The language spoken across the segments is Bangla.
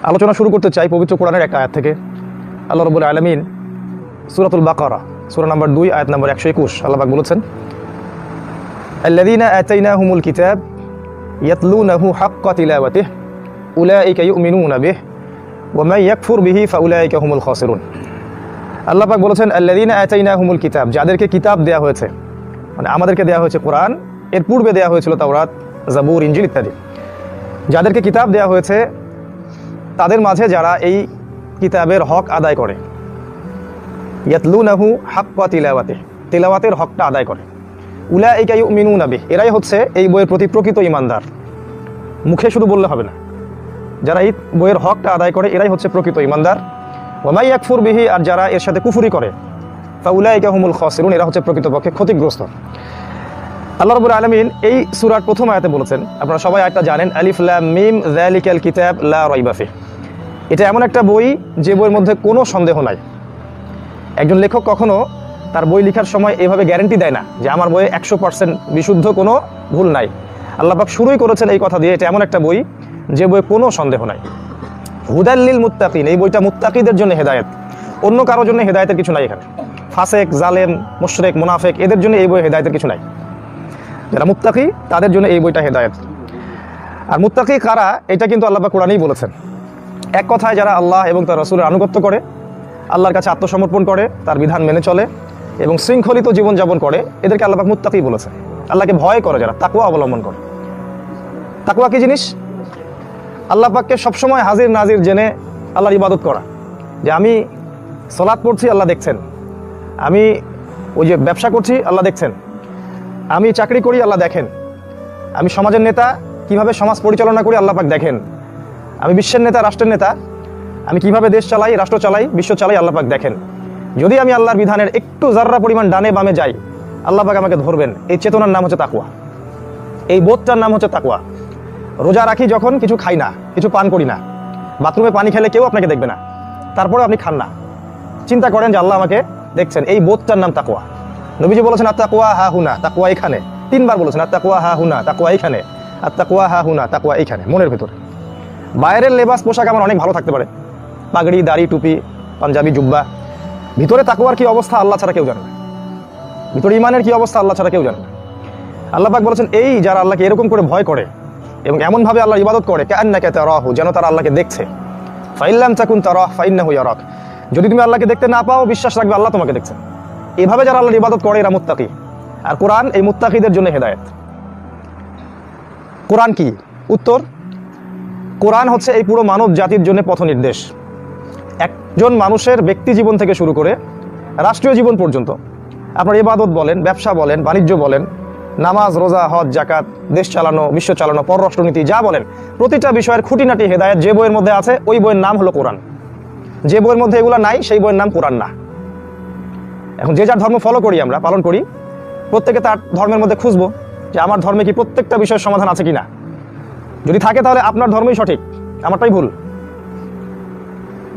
আলোচনা শুরু করতে চাই পবিত্র কোরআনের একটা আয়াত থেকে। আল্লাহ রাব্বুল আলামিন সূরাতুল বাকারা সূরা নম্বর 2 আয়াত নম্বর 121 আল্লাহ পাক বলেছেন, আল্লাযীনা আতাইনাহুমুল কিতাব ইয়াতলুনাহু হাক্কা তিলাওয়াতিহি উলাইকা ইউমিনুনা বিহি ওয়া মান ইয়াকফুর বিহি ফাউলাইকা হুমুল খাসিরুন। আল্লাহ পাক বলেছেন, আল্লাযীনা আতাইনাহুমুল কিতাব, যাদেরকে কিতাব দেয়া হয়েছে, মানে আমাদেরকে দেয়া হয়েছে কোরআন, এর পূর্বে দেয়া হয়েছিল তাওরাত, জাবুর, ইনজিল ইত্যাদি। যাদেরকে কিতাব দেয়া হয়েছে তাদের মাঝে যারা এই কিতাবের হক আদায় করে, ইয়াতলুনাহু হাক্কা তিলাওয়াতিহি, তিলাওয়াতের হকটা আদায় করে, উলাইকা ইউমিনুনা বিহি, এরাই হচ্ছে এই বইয়ের প্রতি প্রকৃত ঈমানদার। মুখে শুধু বললে হবে না, যারা এই বইয়ের হকটা আদায় করে এরাই হচ্ছে প্রকৃত ঈমানদার। ওয়া মান ইয়াকফুর বিহি, আর যারা এর সাথে কুফরি করে, ফাউলাইকা হুমুল খাসিরুন, এরা হচ্ছে প্রকৃতপক্ষে ক্ষতিগ্রস্ত। আল্লাহ রাব্বুল আলামিন এই সূরার প্রথম আয়াতে বলেছেন, আপনারা সবাই আয়াতটা জানেন, আলিফ লাম মিম যালিকাল কিতাব লা রাইবা ফিহি। এটা এমন একটা বই যে বইয়ের মধ্যে কোনো সন্দেহ নাই। একজন লেখক কখনো তার বই লেখার সময় এভাবে গ্যারান্টি দেয় না যে আমার বইয়ে 100% বিশুদ্ধ কোনো ভুল নাই। আল্লাহ পাক শুরুই করেছেন এই কথা দিয়ে, এটা এমন একটা বই যে বইয়ে কোনো সন্দেহ নাই। হুদাল লিল মুত্তাকিন, এই বইটা মুত্তাকিদের জন্য হেদায়েত, অন্য কারোর জন্য হেদায়েতের কিছু নাই এখানে। ফাসেক, জালেম, মুশরিক, মুনাফিক এদের জন্য এই বই হেদায়েতের কিছু নাই। যারা মুত্তাকি তাদের জন্য এই বইটা হেদায়েত। আর মুত্তাকি কারা, এটা কিন্তু আল্লাহ পাক কোরআনেই বলেছেন। এক কথায় যারা আল্লাহ এবং তার রাসূলের আনুগত্য করে, আল্লাহর কাছে আত্মসমর্পণ করে, তার বিধান মেনে চলে এবং শৃঙ্খলিত জীবনযাপন করে, এদেরকে আল্লাহ পাক মুত্তাকি বলেছে। আল্লাহকে ভয় করে যারা, তাকওয়া অবলম্বন করে। তাকওয়া কি জিনিস? আল্লাহ পাককে সবসময় হাজির নাজির জেনে আল্লাহর ইবাদত করা, যে আমি সালাত পড়ছি আল্লাহ দেখছেন, আমি ওই যে ব্যবসা করছি আল্লাহ দেখছেন, আমি চাকরি করি আল্লাহ দেখেন, আমি সমাজের নেতা কিভাবে সমাজ পরিচালনা করি আল্লাহ পাক দেখেন, আমি বিশ্বের নেতা, রাষ্ট্রের নেতা, আমি কিভাবে দেশ চালাই, রাষ্ট্র চালাই, বিশ্ব চালাই আল্লাহ পাক দেখেন। যদি আমি আল্লাহর বিধানের একটু জাররা পরিমাণ ডানে বামে যাই, আল্লাহ পাক আমাকে ধরবেন। এই চেতনার নাম হচ্ছে তাকওয়া, এই বোধটার নাম হচ্ছে তাকওয়া। রোজা রাখি যখন, কিছু খাই না, কিছু পান করি না, বাথরুমে পানি খেলে কেউ আপনাকে দেখবে না, তারপরে আপনি খান না, চিন্তা করেন যে আল্লাহ আমাকে দেখছেন, এই বোধটার নাম তাকওয়া। নবীজি বলেছেন আত্তাকওয়া হা হুনা, তাকওয়া এখানে। 3 বার বলেছেন আত্তাকওয়া হা হুনা, তাকওয়া এখানে, আত্তাকওয়া হা হুনা, তাকওয়া এখানে, মনের ভেতরে। বাইরের লেবাস পোশাক আমার অনেক ভালো থাকতে পারে, পাগড়ি, দাড়ি, টুপি, পাঞ্জাবি, জুব্বা, ভিতরে তাকওয়ার কি অবস্থা আল্লাহ ছাড়া কেউ জানে না, ভিতরে ঈমানের কি অবস্থা আল্লাহ ছাড়া কেউ জানে না। আল্লাহ পাক বলেছেন, এই যারা আল্লাহকে এরকম করে ভয় করে এবং এমনভাবে আল্লাহর ইবাদত করে, কাআন্নাকা তারাহু, যেন তারা আল্লাহকে দেখছে। ফাইল্লাম তাকুন তারাহ ফাইন্নাহু ইয়ারাক, যদি তুমি আল্লাহকে দেখতে না পাও, বিশ্বাস রাখবে আল্লাহ তোমাকে দেখছেন। এভাবে যারা আল্লাহর ইবাদত করে এরা মুত্তাকি। আর কোরআন এই মুত্তাকিদের জন্য হেদায়েত। কোরআন কি? উত্তর, কোরআন হচ্ছে এই পুরো মানব জাতির জন্য পথ নির্দেশ। একজন মানুষের ব্যক্তি জীবন থেকে শুরু করে রাষ্ট্রীয় জীবন পর্যন্ত, আপনার ইবাদত বলেন, ব্যবসা বলেন, বাণিজ্য বলেন, নামাজ, রোজা, হজ, জাকাত, দেশ চালানো, বিশ্ব চালানো, পররাষ্ট্রনীতি, যা বলেন, প্রতিটা বিষয়ের খুঁটিনাটি হেদায়েত যে বইয়ের মধ্যে আছে ওই বইয়ের নাম হলো কোরআন। যে বইয়ের মধ্যে এগুলো নাই সেই বইয়ের নাম কোরআন না। এখন যে যার ধর্ম ফলো করি, আমরা পালন করি, প্রত্যেকে তার ধর্মের মধ্যে খুঁজবো যে আমার ধর্মে কি প্রত্যেকটা বিষয়ের সমাধান আছে কিনা। যদি থাকে তাহলে আপনার ধর্মই সঠিক, আমারটাই ভুল।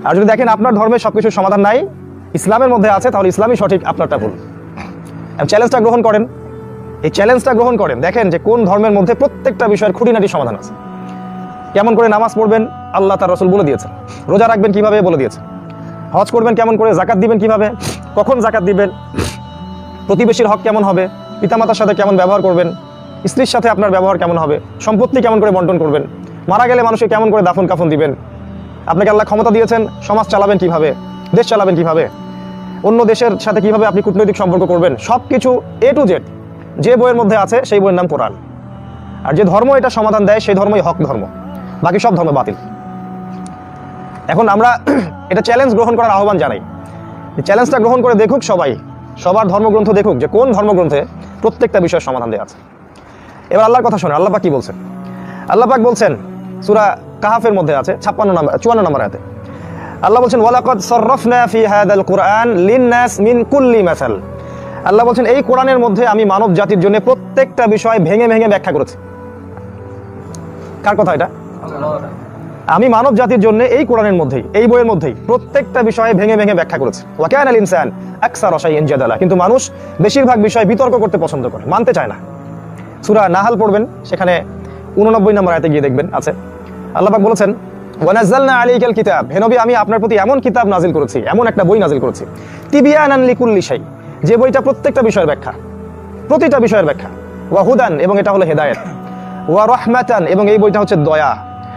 আর যদি দেখেন আপনার ধর্মে সবকিছুর সমাধান নাই, ইসলামের মধ্যে আছে, তাহলে ইসলামই সঠিক, আপনারটা ভুল। চ্যালেঞ্জটা গ্রহণ করেন, এই চ্যালেঞ্জটা গ্রহণ করেন, দেখেন যে কোন ধর্মের মধ্যে প্রত্যেকটা বিষয়ের খুঁটিনাটি সমাধান আছে। কেমন করে নামাজ পড়বেন আল্লাহ তার রাসূল বলে দিয়েছেন, রোজা রাখবেন কিভাবে বলে দিয়েছেন, হজ করবেন কেমন করে, জাকাত দিবেন কিভাবে, কখন জাকাত দিবেন, প্রতিবেশীর হক কেমন হবে, পিতামাতার সাথে কেমন ব্যবহার করবেন, স্ত্রীর সাথে আপনার ব্যবহার কেমন হবে, সম্পত্তি কেমন করে বন্টন করবেন, মারা গেলে মানুষকে কেমন করে দাফন কাফন দিবেন, আপনাকে আল্লাহ ক্ষমতা দিয়েছেন, সমাজ চালাবেন কিভাবে, দেশ চালাবেন কিভাবে, অন্য দেশের সাথে কিভাবে আপনি কূটনৈতিক সম্পর্ক করবেন, সব কিছু A to Z যে বইয়ের মধ্যে আছে সেই বইয়ের নাম কোরআন। আর যে ধর্ম এটা সমাধান দেয় সেই ধর্মই হক ধর্ম, বাকি সব ধর্ম বাতিল। এখন আমরা এটা চ্যালেঞ্জ গ্রহণ করার আহ্বান জানাই, চ্যালেঞ্জটা গ্রহণ করে দেখুক সবাই, সবার ধর্মগ্রন্থ দেখুক যে কোন ধর্মগ্রন্থে প্রত্যেকটা বিষয়ের সমাধান দেওয়া আছে। এবার আল্লাহর কথা শোনেন, আল্লাহ পাক কি বলছেন। আল্লাহ পাক বলছেন সূরা কাহাফের মধ্যে আছে 54 নম্বর আয়াতে, আল্লাহ বলছেন ওয়ালাকাদ সাররাফনা ফি হাদাল কুরআন লিন-নাস মিন কুল্লি মাসাল। আল্লাহ বলছেন এই কোরআনের মধ্যে আমি মানব জাতির জন্য প্রত্যেকটা বিষয় ভেঙে ভেঙে ব্যাখ্যা করেছি। কার কথা এটা? আমি মানব জাতির জন্য এই কোরআনের মধ্যেই, এই বইয়ের মধ্যেই প্রত্যেকটা বিষয়ে ভেঙে ভেঙে ব্যাখ্যা করেছি। ওয়া কানাল ইনসান আকসারা শাইইন জাদালা, কিন্তু মানুষ বেশিরভাগ বিষয় বিতর্ক করতে পছন্দ করে, মানতে চায় না। সূরা নাহাল পড়বেন, সেখানে 89 নম্বর আয়াতে গিয়ে দেখবেন আছে, আল্লাহ পাক বলেছেন ওয়া নাযালনা আলাইকাল কিতাব, হে নবী আমি আপনার প্রতি এমন কিতাব নাজিল করেছি, এমন একটা বই নাজিল করেছি, তিবিয়ানান লিকুল্লি শাই, যে বইটা প্রত্যেকটা বিষয়ের ব্যাখ্যা, প্রতিটা বিষয়ের ব্যাখ্যা, ওয়া হুদান, এবং এটা হলো হেদায়েত, ওয়া রাহমাতান, এবং এই বইটা হচ্ছে দয়া,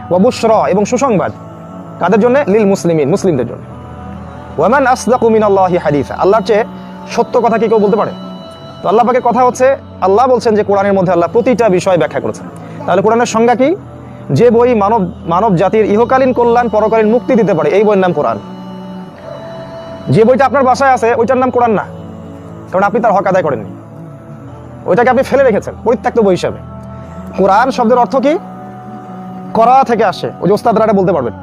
ওয়া বুশরা, এবং সুসংবাদ, কাদের জন্য? লিল মুসলিমিন, মুসলিমদের জন্য। ওয়া মান আসদাকু মিনাল্লাহি হাদিসা, আল্লাহর চেয়ে সত্য কথা কি কেউ বলতে পারে? তো আল্লাহ পাকের কথা হচ্ছে, আল্লাহ বলছেন যে কোরআনের মধ্যে আল্লাহ প্রতিটা বিষয় ব্যাখ্যা করেছেন। তাহলে কোরআনের সংজ্ঞা কি? যে বই মানব জাতির ইহকালীন কল্যাণ পরকালীন মুক্তি দিতে পারে, এই বইয়ের নাম কোরআন। যে বইটা আপনার বাসায় আছে ওইটার নাম কোরআন না, কারণ আপনি তার হক আদায় করেননি, ওইটাকে আপনি ফেলে রেখেছেন পরিত্যক্ত বই হিসাবে। কোরআন শব্দের অর্থ কি? করা থেকে আসে, ওই যে ওস্তাদরা বলতে পারবেন,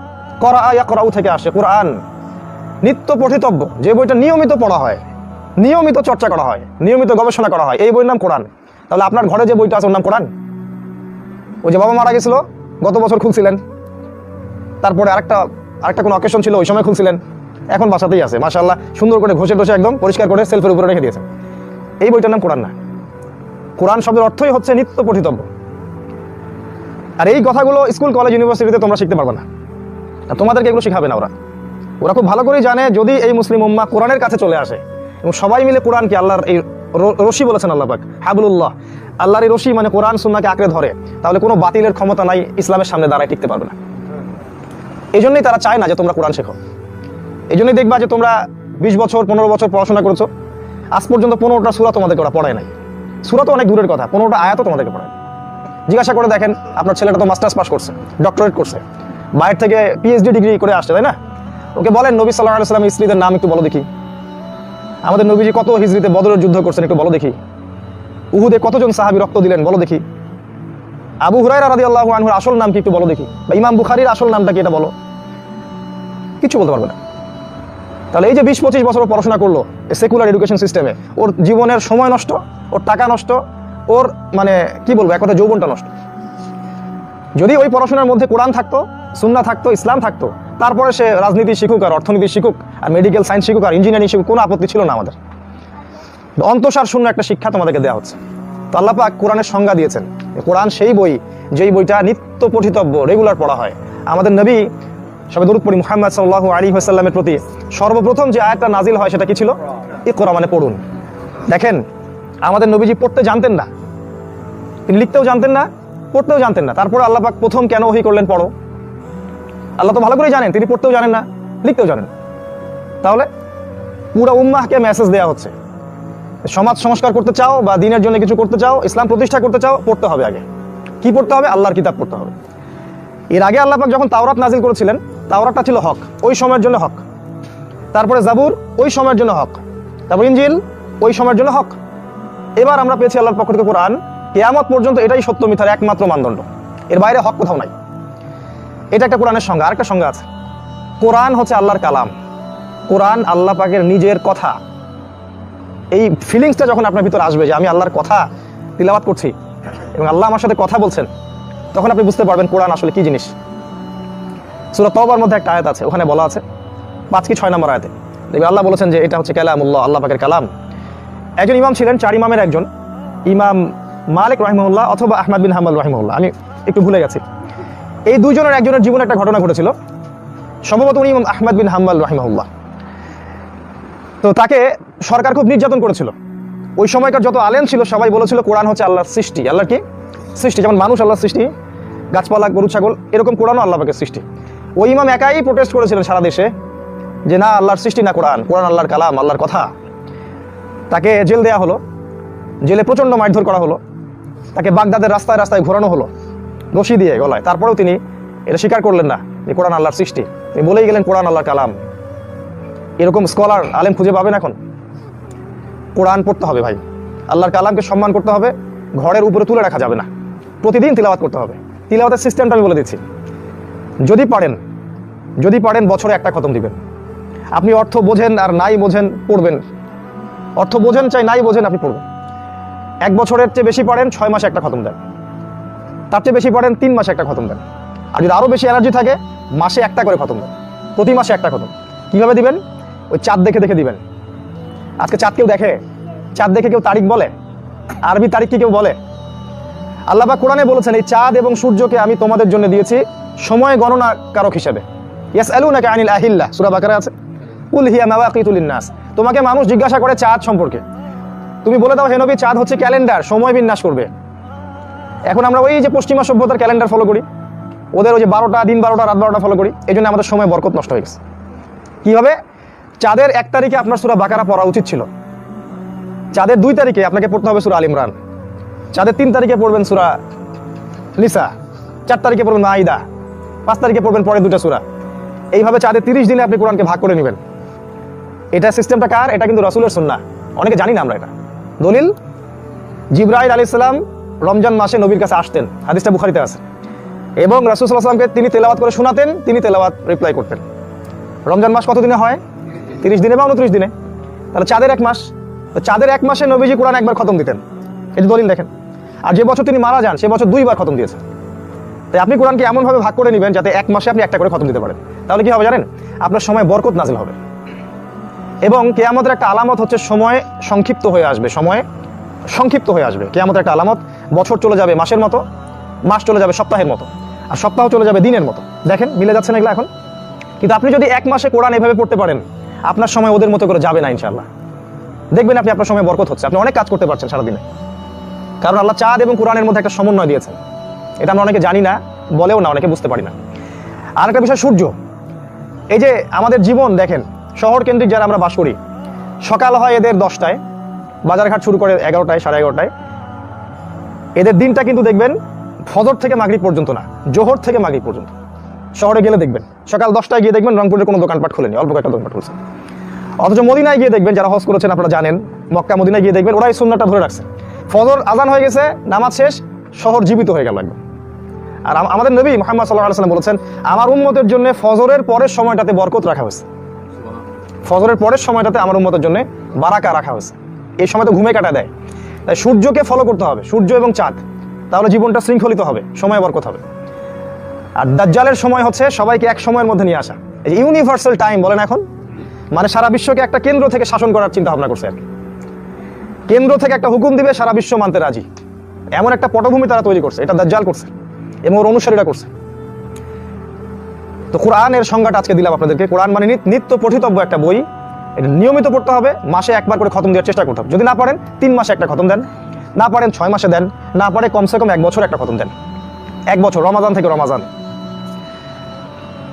করা ইয়া করাউ থেকে আসে কোরআন, নিত্য পঠিতব্য, যে বইটা নিয়মিত পড়া হয়, নিয়মিত চর্চা করা হয়, নিয়মিত গবেষণা করা হয়, এই বইয়ের নাম কোরআন। তাহলে আপনার ঘরে যে বইটা আছে ওর নাম কোরআন? ওই যে বাবা মারা গেছিল গত বছর খুলছিলেন, তারপরে আরেকটা কোনো অকেশন ছিল ওই সময় খুলছিলেন, এখন বাসাতেই আছে মাশাআল্লাহ, সুন্দর করে ঘষে টসে একদম পরিষ্কার করে সেলফের উপরে রেখে দিয়েছেন, এই বইটার নাম কোরআন না। কোরআন শব্দের অর্থই হচ্ছে নিত্য পঠিতব্য। আর এই কথাগুলো স্কুল কলেজ ইউনিভার্সিটিতে তোমরা শিখতে পারবে না, তোমাদেরকে এগুলো শিখাবে না। ওরা খুব ভালো করেই জানে যদি এই মুসলিম উম্মাহ কোরআনের কাছে চলে আসে এবং সবাই মিলে কোরআনকে আল্লাহর এই রশি বলেছেন আল্লাহ পাক, হাবলুল্লাহ, আল্লাহর এই রশি মানে কোরআন সুন্নাহকে আঁকড়ে ধরে, তাহলে কোনো বাতিলের ক্ষমতা নাই ইসলামের সামনে দাঁড়ায় টিকতে পারবে না। এই জন্যই তারা চায় না যে তোমরা কোরআন শেখো। এই জন্যই দেখবা যে তোমরা 20 বছর 15 বছর পড়াশোনা করেছো, আজ পর্যন্ত 15টা সূরা তোমাদেরকে ওরা পড়ায় নাই। সূরা তো অনেক দূরের কথা, 15টা আয়াতও তোমাদেরকে পড়ায়। জিজ্ঞাসা করে দেখেন, আপনার ছেলেটা তো মাস্টার্স পাস করছে, ডক্টরেট করছে, বাইরে থেকে পিএইচডি ডিগ্রি করে আসছে, তাই না? ওকে বলেন নবী সাল্লাল্লাহু আলাইহি ওয়াসাল্লামের স্ত্রীদের নাম একটু বলো দেখি। আমাদের নবীজি কত হিজরিতে বদরের যুদ্ধ করছেন একটু বলো দেখি। উহুদে কতজন সাহাবী রক্ত দিলেন বলো দেখি। আবু হুরায়রা রাদিয়াল্লাহু আনহুর আসল নাম কি একটু বলো দেখি, বা ইমাম বুখারীর আসল নামটা কি এটা বলো। কিছু বলতে পারবে না। তাহলে এই যে 20-25 বছর পড়াশোনা করলো সেকুলার এডুকেশন সিস্টেমে, ওর জীবনের সময় নষ্ট, ওর টাকা নষ্ট, ওর মানে কি বলবো এক কথা যৌবনটা নষ্ট। যদি ওই পড়াশোনার মধ্যে কোরআন থাকতো, সুন্নাহ থাকতো, ইসলাম থাকতো, তারপরে সে রাজনীতি শিখুক আর অর্থনীতি শিখুক আর মেডিকেল সায়েন্স শিখুক আর ইঞ্জিনিয়ারিং শিখুক, কোনো আপত্তি ছিল না আমাদের। অন্তঃসার শূন্য একটা শিক্ষা তোমাদেরকে দেওয়া হচ্ছে। তো আল্লাহ পাক কোরআনের সংজ্ঞা দিয়েছেন, কোরআন সেই বই যেই বইটা নিত্য পঠিতব্য, রেগুলার পড়া হয়। আমাদের নবী সবাই দরুদ পড়ি মুহাম্মদ সাল্লাল্লাহু আলাইহি ওয়াসাল্লামের প্রতি, সর্বপ্রথম যে আয়াতটা নাজিল হয় সেটা কি ছিল? ইকরা, মানে পড়ুন। দেখেন আমাদের নবীজি পড়তে জানতেন না, তিনি লিখতেও জানতেন না, পড়তেও জানতেন না, তারপরে আল্লাহ পাক প্রথম কেন ওহী করলেন পড়ো? আল্লাহ তো ভালো করেই জানেন তিনি পড়তেও জানেন না, লিখতেও জানেন। তাহলে পুরো উম্মাহকে মেসেজ দেওয়া হচ্ছে, সমাজ সংস্কার করতে চাও বা দিনের জন্য কিছু করতে চাও, ইসলাম প্রতিষ্ঠা করতে চাও, পড়তে হবে। আগে কি পড়তে হবে? আল্লাহর কিতাব পড়তে হবে। এর আগে আল্লাহ পাক যখন তাওরাত নাজিল করেছিলেন, তাওরাতটা ছিল হক, ওই সময়ের জন্য হক। তারপরে জাবুর ওই সময়ের জন্য হক, তারপর ইনজিল ওই সময়ের জন্য হক। এবার আমরা পেয়েছি আল্লাহর পক্ষ থেকে কোরআন, কিয়ামত পর্যন্ত এটাই সত্য মিথ্যার একমাত্র মানদণ্ড, এর বাইরে হক কোথাও নাই। এটা একটা কোরআনের সংজ্ঞা। আরেকটা সংজ্ঞা আছে, কোরআন হচ্ছে আল্লাহর কালাম, কোরআন আল্লাহ পাকের নিজের কথা। এই ফিলিংসটা যখন আপনার ভিতরে আসবে যে আমি আল্লাহর কথা তিলাওয়াত করছি এবং আল্লাহ আমার সাথে কথা বলছেন, তখন আপনি বুঝতে পারবেন কোরআন আসলে কি জিনিস। সূরা তাওবার মধ্যে একটা আয়াত আছে, ওখানে বলা আছে 5 কি 6 নম্বর আয়াতে দেখবেন আল্লাহ বলেছেন যে এটা হচ্ছে কালামুল্লাহ, আল্লাহ পাকের কালাম। একজন ইমাম ছিলেন, 4 ইমামের একজন, ইমাম মালিক রাহিমাহুল্লাহ অথবা আহমদ বিন হাম্বল রাহিমাহুল্লাহ, আমি একটু ভুলে গেছি। এই দুইজনের একজনের জীবনে একটা ঘটনা ঘটেছিল, সম্ভবত উনি ইমাম আহমদ বিন হাম্বল রাহিমাহুল্লাহ। তো তাকে সরকার খুব নির্যাতন করেছিল। ওই সময়কার যত আলেম ছিল সবাই বলেছিল কোরআন হচ্ছে আল্লাহর সৃষ্টি। আল্লাহর কি সৃষ্টি? যেমন মানুষ আল্লাহর সৃষ্টি, গাছপালা, গরু ছাগল, এরকম কোরআনও আল্লাহ পাকের সৃষ্টি। ওই ইমাম একাই প্রোটেস্ট করেছিলেন সারা দেশে যে না, আল্লাহর সৃষ্টি না কোরআন, কোরআন আল্লাহর কালাম, আল্লাহর কথা। তাকে জেল দেওয়া হলো, জেলে প্রচণ্ড মারধর করা হলো, তাকে বাগদাদের রাস্তায় রাস্তায় ঘোরানো হলো রশি দিয়ে গলায়। তারপরেও তিনি এটা স্বীকার করলেন না যে কোরআন আল্লাহর সৃষ্টি, তিনি বলেই গেলেন কোরআন আল্লাহর কালাম। এরকম স্কলার আলেম খুঁজে পাবেন এখন? কোরআন পড়তে হবে ভাই, আল্লাহর কালামকে সম্মান করতে হবে, ঘরের উপরে তুলে রাখা যাবে না, প্রতিদিন তিলাওয়াত করতে হবে। তিলাওয়াতের সিস্টেমটা আমি বলে দিচ্ছি, যদি পারেন বছরে একটা খতম দিবেন। আপনি অর্থ বোঝেন আর নাই বোঝেন পড়বেন, অর্থ বোঝেন চাই নাই বোঝেন আপনি পড়বেন। 1 বছরের চেয়ে বেশি পড়েন 6 মাসে একটা খতম দেন, তার চেয়ে বেশি পড়েন 3 মাসে একটা খতম দেন, আর যদি আরও বেশি এনার্জি থাকে মাসে একটা করে খতম দেন, প্রতি মাসে একটা খতম। কীভাবে দিবেন? ওই চাঁদ দেখে দেখে দিবেন। আজকে চাঁদ কেউ দেখে? চাঁদ দেখে কেউ তারিখ বলে? আরবি তারিখ কি কেউ বলে? আল্লাহ পাক কোরআনে বলেছেন এই চাঁদ এবং সূর্যকে আমি তোমাদের জন্য দিয়েছি সময় গণনা কারক হিসেবে। ইয়াসআলুনাকা আনিল আহিল্লাহ, সূরা বাকারা আছে, কুল হিয়া মাওয়াকিতু লিন-নাস, তোমাকে মানুষ জিজ্ঞাসা করে চাঁদ সম্পর্কে, তুমি বলে দাও হে নবী চাঁদ হচ্ছে ক্যালেন্ডার, সময় বিন্যাস করবে। এখন আমরা ওই যে পশ্চিমা সভ্যতার ক্যালেন্ডার ফলো করি, ওদের ওই যে 12টা দিন 12টা রাত 12টা ফলো করি, এই জন্য আমাদের সময় বরকত নষ্ট হয়ে গেছে। কীভাবে? চাঁদের 1 তারিখে আপনার সূরা বাকারা পড়া উচিত ছিল, চাঁদের 2 তারিখে আপনাকে পড়তে হবে সূরা আল ইমরান, চাঁদের 3 তারিখে পড়বেন সূরা নিসা, 4 তারিখে পড়বেন মাইদা, 5 তারিখে পড়বেন পরের 2টা সূরা। এইভাবে চাঁদের 30 দিনে আপনি কোরআনকে ভাগ করে নেবেন। এটা সিস্টেমটা কার? এটা কিন্তু রাসূলের সুন্নাহ, অনেকে জানি না আমরা এটা। দলিল, জিবরাইল আলাইহিস সালাম রমজান মাসে নবীর কাছে আসতেন, হাদিসটা বুখারীতে আছে, এবং রাসূল সাল্লাল্লাহু আলাইহি ওয়াসাল্লামকে তিনি তেলাওয়াত করে শোনাতেন, তিনি তেলাওয়াত রিপ্লাই করতেন। রমজান মাস কত দিনে হয়? 30 দিনে বা 29 দিনে। তাহলে চাঁদের 1 মাস, তো চাঁদের 1 মাসে নবীজি কোরআন একবার খতম দিতেন, এই যে দলিল দেখেন। আর যে বছর তিনি মারা যান সে বছর 2 বার খতম দিয়েছেন। তাই আপনি কোরআনকে এমনভাবে ভাগ করে নেবেন যাতে 1 মাসে আপনি একটা করে খতম দিতে পারেন। তাহলে কি হবে জানেন? আপনার সময় বরকত নাজিল হবে। এবং কিয়ামতের একটা আলামত হচ্ছে সময় সংক্ষিপ্ত হয়ে আসবে, সময় সংক্ষিপ্ত হয়ে আসবে। কিয়ামতের একটা আলামত, বছর চলে যাবে মাসের মতো, মাস চলে যাবে সপ্তাহের মতো, আর সপ্তাহ চলে যাবে দিনের মতো। দেখেন মিলে যাচ্ছে না এগুলো এখন? কিন্তু আপনি যদি 1 মাসে কোরআন এভাবে পড়তে পারেন, আপনার সময় ওদের মতো করে যাবে না ইনশাআল্লাহ। দেখবেন আপনি আপনার সময় বরকত হচ্ছে, আপনি অনেক কাজ করতে পারছেন সারাদিনে, কারণ আল্লাহ চাঁদ এবং কোরআনের মধ্যে একটা সমন্বয় দিয়েছেন। এটা আমরা অনেকে জানি না, বলেও না, অনেকে বুঝতে পারি না। আর একটা বিষয় সূর্য। এই যে আমাদের জীবন দেখেন, শহর কেন্দ্রিক যারা আমরা বাস করি, সকাল হয় এদের 10টায়, বাজারঘাট শুরু করে 11টায়, 11:30টায়। এদের দিনটা কিন্তু দেখবেন ফজর থেকে মাগরিব পর্যন্ত না, জোহর থেকে মাগরিব পর্যন্ত। শহরে গেলে দেখবেন সকাল 10টায় গিয়ে দেখবেন রংপুরের কোনো দোকানপাট খুলেনি, অল্প কয়েকটা দোকানপাট খুলছে। অথচ মদিনায় গিয়ে দেখবেন, যারা হজ করেছেন আপনারা জানেন, মক্কা মদিনায় গিয়ে দেখবেন ওরা এই সুন্নাহটা ধরে রাখছে। ফজর আজান হয়ে গেছে, নামাজ শেষ, শহর জীবিত হয়ে গেল একদম। আর আমাদের নবী মুহাম্মদ সাল্লাল্লাহু আলাইহি ওয়াসাল্লাম বলেছেন, আমার উম্মতের জন্য ফজরের পরের সময়টাতে বরকত রাখা হয়েছে, ফজরের পরের সময়টাতে আমার উম্মতের জন্য বারাকা রাখা হয়েছে। এই সময় তো ঘুমে কাটা দেয়। তাই সূর্যকে ফলো করতে হবে, সূর্য এবং চাঁদ, তাহলে জীবনটা শৃঙ্খলিত হবে, সময় বরকত হবে। আর দাজ্জালের সময় হচ্ছে সবাইকে এক সময়ের মধ্যে নিয়ে আসা, এই যে ইউনিভার্সাল টাইম বলেন এখন, মানে সারা বিশ্বকে একটা কেন্দ্র থেকে শাসন করার চিন্তা ভাবনা করছে আর কি। কেন্দ্র থেকে একটা হুকুম দিবে, সারা বিশ্ব মানতে রাজি, এমন একটা পটভূমি তারা তৈরি করছে। এটা দাজ্জাল করছে এবং ওর অনুসারীরা করছে। তো কোরআনের সংজ্ঞাটা আজকে দিলাম আপনাদেরকে। কোরআন মানে নিত্য পঠিতব্য একটা বই, এটা নিয়মিত পড়তে হবে, মাসে একবার করে খতম দেওয়ার চেষ্টা করতে হবে। যদি না পারেন 3 মাসে একটা খতম দেন, না পারেন 6 মাসে দেন, না পারে কমসে কম 1 বছর একটা খতম দেন, 1 বছর, রমাজান থেকে রমাজান।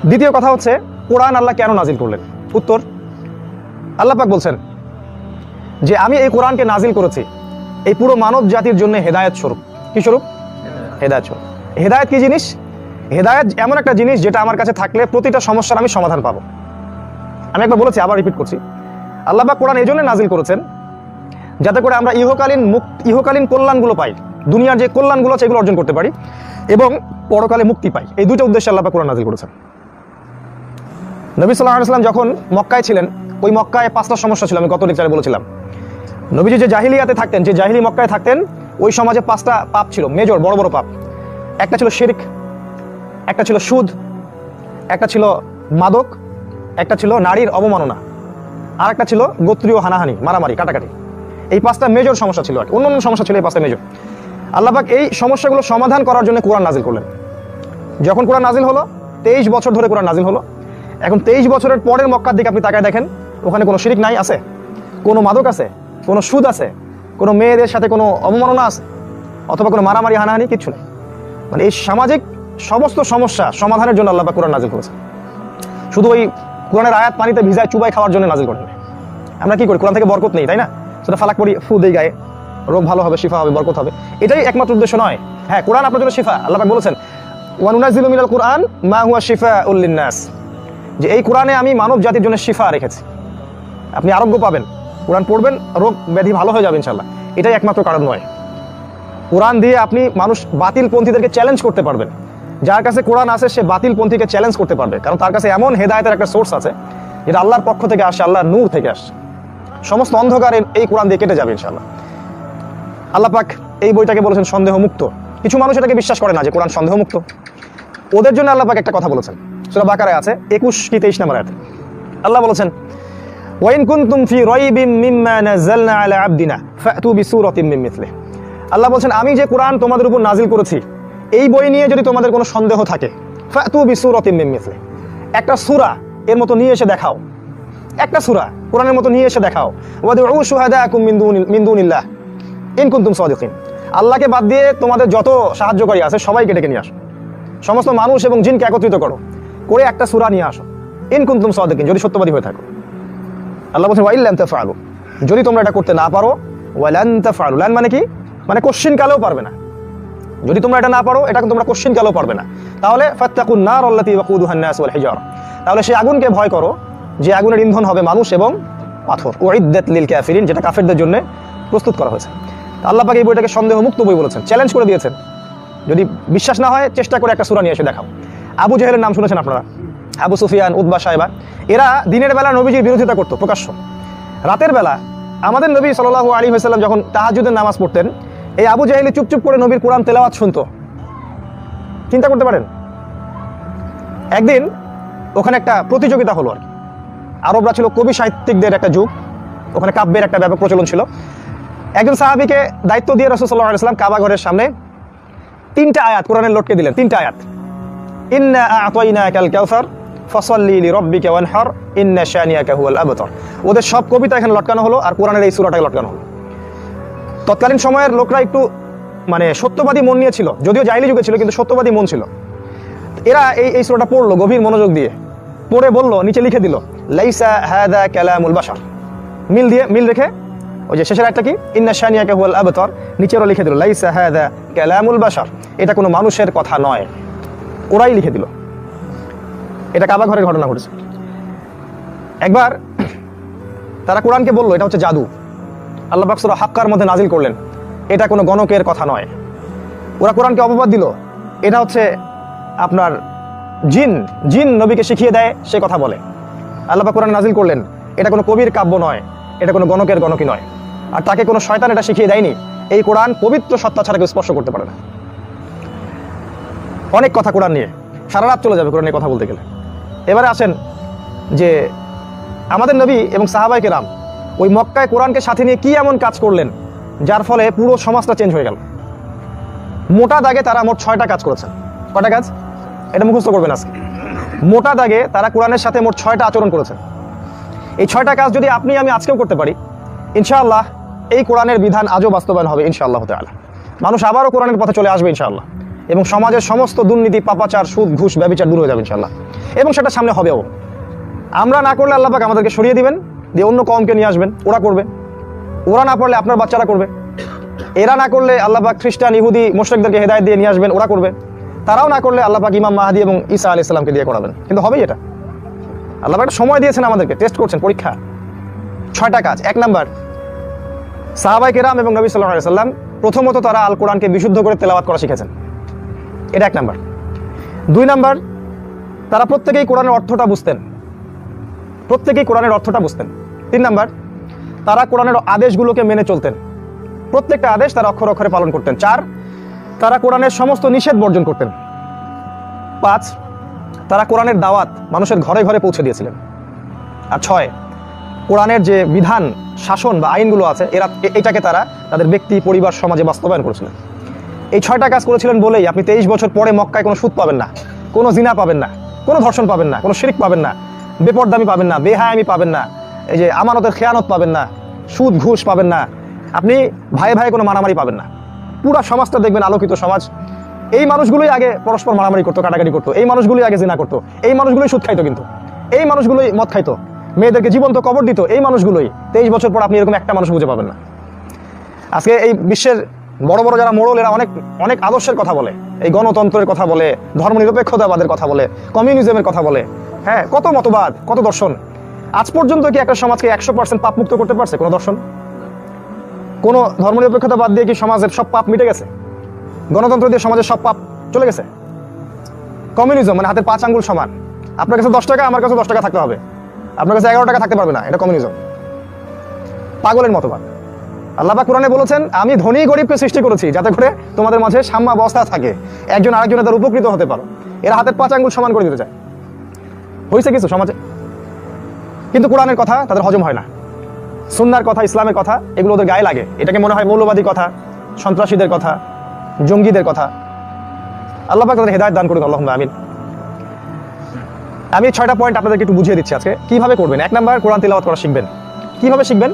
দ্বিতীয় কথা হচ্ছে, কোরআন আল্লাহ কেন নাজিল করলেন? উত্তর, আল্লাহ পাক বলছেন যে আমি এই কোরআনকে নাজিল করেছি এই পুরো মানব জাতির জন্য হেদায়েত স্বরূপ। কি স্বরূপ? হেদায়েত স্বরূপ। হেদায়েত কি জিনিস? হেদায়েত এমন একটা জিনিস যেটা আমার কাছে থাকলে প্রতিটা সমস্যার আমি সমাধান পাবো। আমি একবার বলেছি, আবার রিপিট করছি, আল্লাহ পাক কোরআন এই জন্য নাজিল করেছেন যাতে করে আমরা ইহকালীন কল্যাণগুলো পাই, দুনিয়ার যে কল্যাণগুলো আছে এগুলো অর্জন করতে পারি, এবং পরকালে মুক্তি পাই। এই 2টা উদ্দেশ্যে আল্লাহ পাক কোরআন নাজিল করেছেন। নবী সাল্লাল্লাহু আলাইহি ওয়াসাল্লাম যখন মক্কায় ছিলেন, ওই মক্কায় 5টা সমস্যা ছিল, আমি গত লেকচারে বলেছিলাম। নবীজি যে জাহিলিয়াতে থাকতেন, যে জাহিলি মক্কায় থাকতেন, ওই সমাজে 5টা পাপ ছিল, মেজর বড় বড় পাপ। একটা ছিল শিরক, একটা ছিল সুদ, একটা ছিল মাদক, একটা ছিল নারীর অবমাননা, আর একটা ছিল গোত্রীয় হানাহানি, মারামারি, কাটাকাটি। এই 5টা মেজর সমস্যা ছিল আর অন্য সমস্যা ছিল এই 5টা মেজর। আল্লাহ পাক এই সমস্যাগুলো সমাধান করার জন্য কোরআন নাজিল করলেন। যখন কোরআন নাজিল হলো, 23 বছর ধরে কোরআন নাজিল হলো। এখন 23 বছরের পরের মক্কার দিকে আপনি তাকায় দেখেন, ওখানে কোনো শিরক নাই আছে? কোনো মাদক আছে? কোনো সুদ আছে? কোনো মেয়েদের সাথে কোনো অবমাননা আছে? অথবা কোনো মারামারি হানাহানি? কিচ্ছু নেই। মানে এই সামাজিক সমস্ত সমস্যা সমাধানের জন্য আল্লাহ পাক কোরআন নাজিল করেছেন। শুধু ওই কোরআনের আয়াত পানিতে ভিজায় চুবাই খাওয়ার জন্য নাজিল করেন। আমরা কি করি? কোরআন থেকে বরকত নেই, তাই না? সেটা ফালাক পড়ি, ফু দেই গায়ে, রোগ ভালো হবে, শিফা হবে, বরকত হবে। এটাই একমাত্র উদ্দেশ্য নয়। হ্যাঁ, কোরআন আপনার জন্য শিফা। আল্লাহ পাক বলেছেন, ওয়া নুনাজ্জিলু মিনাল কুরআন মা হুয়া শিফাউল লিন-নাস, যে এই কোরআনে আমি মানব জাতির জন্য শিফা রেখেছি, আপনি আরোগ্য পাবেন। কোরআন পড়বেন, রোগ ব্যাধি ভালো হয়ে যাবে ইনশাআল্লাহ। এটাই একমাত্র কারণ নয়। কোরআন দিয়ে আপনি মানুষ বাতিলপন্থীদেরকে চ্যালেঞ্জ করতে পারবেন। যার কাছে কোরআন আছে সে বাতিলপন্থীকে চ্যালেঞ্জ করতে পারবে, কারণ তার কাছে এমন হেদায়েতের একটা সোর্স আছে যেটা আল্লাহর পক্ষ থেকে আসে, আল্লাহর নূর থেকে আসে। সমস্ত অন্ধকার এই কোরআন দিয়ে কেটে যাবে ইনশাআল্লাহ। আল্লাহ পাক এই বইটাকে বলেছেন সন্দেহ মুক্ত। কিছু মানুষ এটাকে বিশ্বাস করে না যে কোরআন সন্দেহ মুক্ত। ওদের জন্য আল্লাহ পাক একটা কথা বলেছেন, সূরা বাকারায় আছে 21 কি 23 নম্বর আয়াতে। আল্লাহ বলেছেন, ওয়া ইন কুনতুম ফি রাইবিম মিম্মা নাযালনা আলা আবদিনা ফাতু বিসূরাতিন মিন মিথলিহি। আল্লাহ বলেন, আমি যে কোরআন তোমাদের উপর নাজিল করেছি এই বই নিয়ে যদি তোমাদের কোনো সন্দেহ থাকে, ফাতু বিসূরাতিন মিন মিসলি, একটা সূরা এর মতো নিয়ে এসে দেখাও, একটা সূরা কোরআনের মতো নিয়ে এসে দেখাও। ওয়াদউ শুহাদাকুম মিন দুনিল্লাহ ইন কুনতুম সাদিকিন, আল্লাহকে বাদ দিয়ে তোমাদের যত সাহায্যকারী আছে সবাইকে ডেকে নিয়ে আসো, সমস্ত মানুষ এবং জিনকে একত্রিত করো, করে একটা সূরা নিয়ে আসো, ইন কুনতুম সাদিকিন, যদি সত্যবাদী হয়ে থাকো। আল্লাহ বলছেন ওয়া ইল্লাম তাফআলু, যদি তোমরা এটা করতে না পারো, ওয়ালান তাফআলু, লান মানে কি, মানে কোশ্চিন কালেও পারবে না, যদি তোমরা এটা না পারো, এটা তোমরা কোশ্চিন কালেও পারবে না, তাহলে ফাত্তাকুন নার আল্লাতী ওয়াকুদুহান নাস ওয়াল হিজারা, তাহলে সেই আগুনকে ভয় করো যে আগুনের ইন্ধন হবে মানুষ এবং পাথর। উইদ্দাত লিল কাফিরিন, যেটা কাফেরদের জন্য প্রস্তুত করা হয়েছে। আল্লাহ পাক এই বইটাকে সন্দেহ মুক্ত বই বলেছেন, চ্যালেঞ্জ করে দিয়েছেন, যদি বিশ্বাস না হয় চেষ্টা করে একটা সূরা নিয়ে এসে দেখাও। আবু জেহেলের নাম শুনেছেন আপনারা, আবু সুফিয়ান, উতবা, সাইবা, এরা দিনের বেলা নবীজির বিরোধিতা করতো প্রকাশ্য, রাতের বেলা আমাদের নবী সাল্লাল্লাহু আলাইহি ওয়াসাল্লাম যখন তাহাজ্জুদের নামাজ পড়তেন, এই আবু জাহেলি চুপচুপ করে নবীর কোরআন তেলাওয়াত শুনতো। চিন্তা করতে পারেন, একদিন ওখানে একটা প্রতিযোগিতা হলো আর কি, আরবরা ছিল কবি সাহিত্যিকদের একটা যুগ, ওখানে কাব্যের একটা ব্যাপক প্রচলন ছিল। একজন সাহাবীকে দায়িত্ব দিয়ে রাসূল সাল্লাল্লাহু আলাইহি ওয়াসাল্লাম কাবা ঘরের সামনে 3টা আয়াত কোরআনের লটকে দিলেন, 3টা আয়াত, ইন্না আ'তাইনাকাল কাউসার ফাসাল্লি লিরাব্বিকা ওয়ানহার ইন্না শানিয়াকা হুয়াল আবতার। ওদের সব কবিতা এখানে লটকানো হলো আর কোরআনের এই সূরাটাকে লটকানো হলো। তৎকালীন সময়ের লোকরা একটু মানে সত্যবাদী মন নিয়ে ছিল, যদিও জাহিলি যুগে ছিল, কিন্তু সত্যবাদী মন ছিল। এরা এই সূরাটা পড়লো গভীর মনোযোগ দিয়ে, পড়ে বলল, নিচে লিখে দিল লাইসা হাদা কালামুল বাশার, মিল রেখে ওই যে শেষের একটা কি ইন্না শানিয়াকা হুয়াল আবতার, নিচেরও লিখে দিল লাইসা হাদা কালামুল বাশার, এটা কোনো মানুষের কথা নয়, ওরাই লিখে দিল। এটা কাবা ঘরের ঘটনা ঘটেছে। একবার তারা কোরআনকে বলল এটা হচ্ছে জাদু, আল্লাহ পাক সূরা হাক্কার মধ্যে নাজিল করলেন এটা কোনো গণকের কথা নয়। ওরা কোরআনকে অপবাদ দিল এটা হচ্ছে আপনার জিন নবীকে শিখিয়ে দেয় সে কথা বলে। আল্লাহ পাক কোরআন নাজিল করলেন এটা কোনো কবির কাব্য নয়, এটা কোনো গণকই নয়, আর তাকে কোনো শয়তান এটা শিখিয়ে দেয়নি। এই কোরআন পবিত্র সত্তা ছাড়া কেউ স্পর্শ করতে পারে না। অনেক কথা কোরআন নিয়ে, সারা রাত চলে যাবে কোরআন নিয়ে কথা বলতে গেলে। এবারে আসেন যে আমাদের নবী এবং সাহাবায়ে কেরাম ওই মক্কায় কোরআনকে সাথে নিয়ে কি এমন কাজ করলেন যার ফলে পুরো সমাজটা চেঞ্জ হয়ে গেল। মোটা দাগে তারা মোট 6টা কাজ করেছেন। কয়টা কাজ? এটা মুখস্থ করবেন আজকে। মোটা দাগে তারা কোরআনের সাথে মোট 6টা আচরণ করেছেন। এই 6টা কাজ যদি আপনি আমি আজকেও করতে পারি, ইনশাআল্লাহ এই কোরআনের বিধান আজও বাস্তবায়ন হবে ইনশাআল্লাহ তাআলা। মানুষ আবারও কোরআনের পথে চলে আসবে ইনশাআল্লাহ, এবং সমাজের সমস্ত দুর্নীতি, পাপাচার, সুদ, ঘুষ, ব্যভিচার দূর হয়ে যাবে ইনশাআল্লাহ, এবং সেটা সামনে হবেও। আমরা না করলে আল্লাহ পাক আমাদেরকে সরিয়ে দিবেন, দিয়ে অন্য কওমকে নিয়ে আসবেন, ওরা করবে। ওরা না পারলে আপনার বাচ্চারা করবে। এরা না করলে আল্লাহ পাক খ্রিস্টান, ইহুদি, মুশরিকদেরকে হেদায়েত দিয়ে নিয়ে আসবেন, ওরা করবে। তারাও না করলে আল্লাহ পাক ইমাম মাহদি এবং ঈসা আলাইহিস সালামকে দিয়ে করাবেন। কিন্তু হবেই এটা। আল্লাহ পাক একটা সময় দিয়েছেন আমাদেরকে, টেস্ট করছেন, পরীক্ষা। 6টা কাজ। 1 নাম্বার, সাহাবায়ে কেরাম এবং নবী সাল্লাল্লাহু আলাইহি ওয়াসাল্লাম প্রথমত তারা আল কোরআনকে বিশুদ্ধ করে তেলাওয়াত করা শিখেছেন, এটা 1 নাম্বার। 2 নাম্বার, তারা প্রত্যেকেই কোরআনের অর্থটা বুঝতেন, 3 নাম্বার, তারা কোরআনের আদেশগুলোকে মেনে চলতেন, প্রত্যেকটা আদেশ তারা অক্ষরে অক্ষরে পালন করতেন। 4, তারা কোরআনের সমস্ত নিষেধ বর্জন করতেন। 5, তারা কোরআনের দাওয়াত মানুষের ঘরে ঘরে পৌঁছে দিয়েছিলেন। আর 6, কোরআনের যে বিধান, শাসন বা আইনগুলো আছে এটাকে তারা তাদের ব্যক্তি, পরিবার, সমাজে বাস্তবায়ন করেছিলেন। এই 6টা কাজ করেছিলেন বলেই আপনি 23 বছর পরে মক্কায় কোনো সুদ পাবেন না, কোনো জিনা পাবেন না, কোনো ধর্ষণ পাবেন না, কোনো শিরক পাবেন না, বেপরদামি পাবেন না, বেহায়ামি পাবেন না, এই যে আমানতের খেয়ানত পাবেন না, সুদ ঘুষ পাবেন না, আপনি ভাইয়ে ভাইয়ে কোনো মারামারি পাবেন না। পুরো সমাজটা দেখবেন আলোকিত সমাজ। এই মানুষগুলোই আগে পরস্পর মারামারি করতো, কাটাকাটি করতো, এই মানুষগুলোই আগে জিনা করতো, এই মানুষগুলোই সুদ খাইতো, কিন্তু এই মানুষগুলোই মদ খাইতো, মেয়েদেরকে জীবন্ত কবর দিত, এই মানুষগুলোই। 23 বছর পর আপনি এরকম একটা মানুষ খুঁজে পাবেন না। আজকে এই বিশ্বের বড় বড় যারা মোড়ল, এরা অনেক অনেক আদর্শের কথা বলে, এই গণতন্ত্রের কথা বলে, ধর্মনিরপেক্ষতাবাদের কথা বলে, কমিউনিজমের কথা বলে, হ্যাঁ, কত মতবাদ, কত দর্শন। আজ পর্যন্ত কি একটা সমাজকে 100% পাপ মুক্ত করতে পারছে কোনো দর্শন? কোনো ধর্মনিরপেক্ষতা বাদ দিয়ে কি সমাজের সব পাপ মিটে গেছে? গণতন্ত্র দিয়ে সমাজের সব পাপ চলে গেছে? কমিউনিজম মানে হাতের 5 আঙ্গুল সমান, আপনার কাছে 10 টাকা, আমার কাছে 10 টাকা থাকতে হবে, আপনার কাছে 11 টাকা থাকতে পারবে না, এটা কমিউনিজম। পাগলের মতবাদ। আল্লাহ পাক কোরআনে বলেছেন আমি ধনী গরিবকে সৃষ্টি করেছি যাতে করে তোমাদের মাঝে সাম্যাবস্থা থাকে, একজন আরেকজনের দ্বারা উপকৃত হতে পারো। এরা হাতের 5 আঙ্গুল সমান করে দিতে চায়। হয়েছে কিছু সমাজে? কিন্তু কোরআনের কথা তাদের হজম হয় না, সুন্নাহর কথা, ইসলামের কথা এগুলো ওদের গায়ে লাগে। এটাকে মনে হয় মৌলবাদী কথা, সন্ত্রাসীদের কথা, জঙ্গিদের কথা। আল্লাহ পাক তাদের হেদায়েত দান করুক, আল্লাহুম্মা আমিন। আমি 6টা পয়েন্ট আপনাদেরকে একটু বুঝিয়ে দিচ্ছি আজকে কিভাবে করবেন। 1 নাম্বার, কোরআন তিলাওয়াত করা শিখবেন। কিভাবে শিখবেন?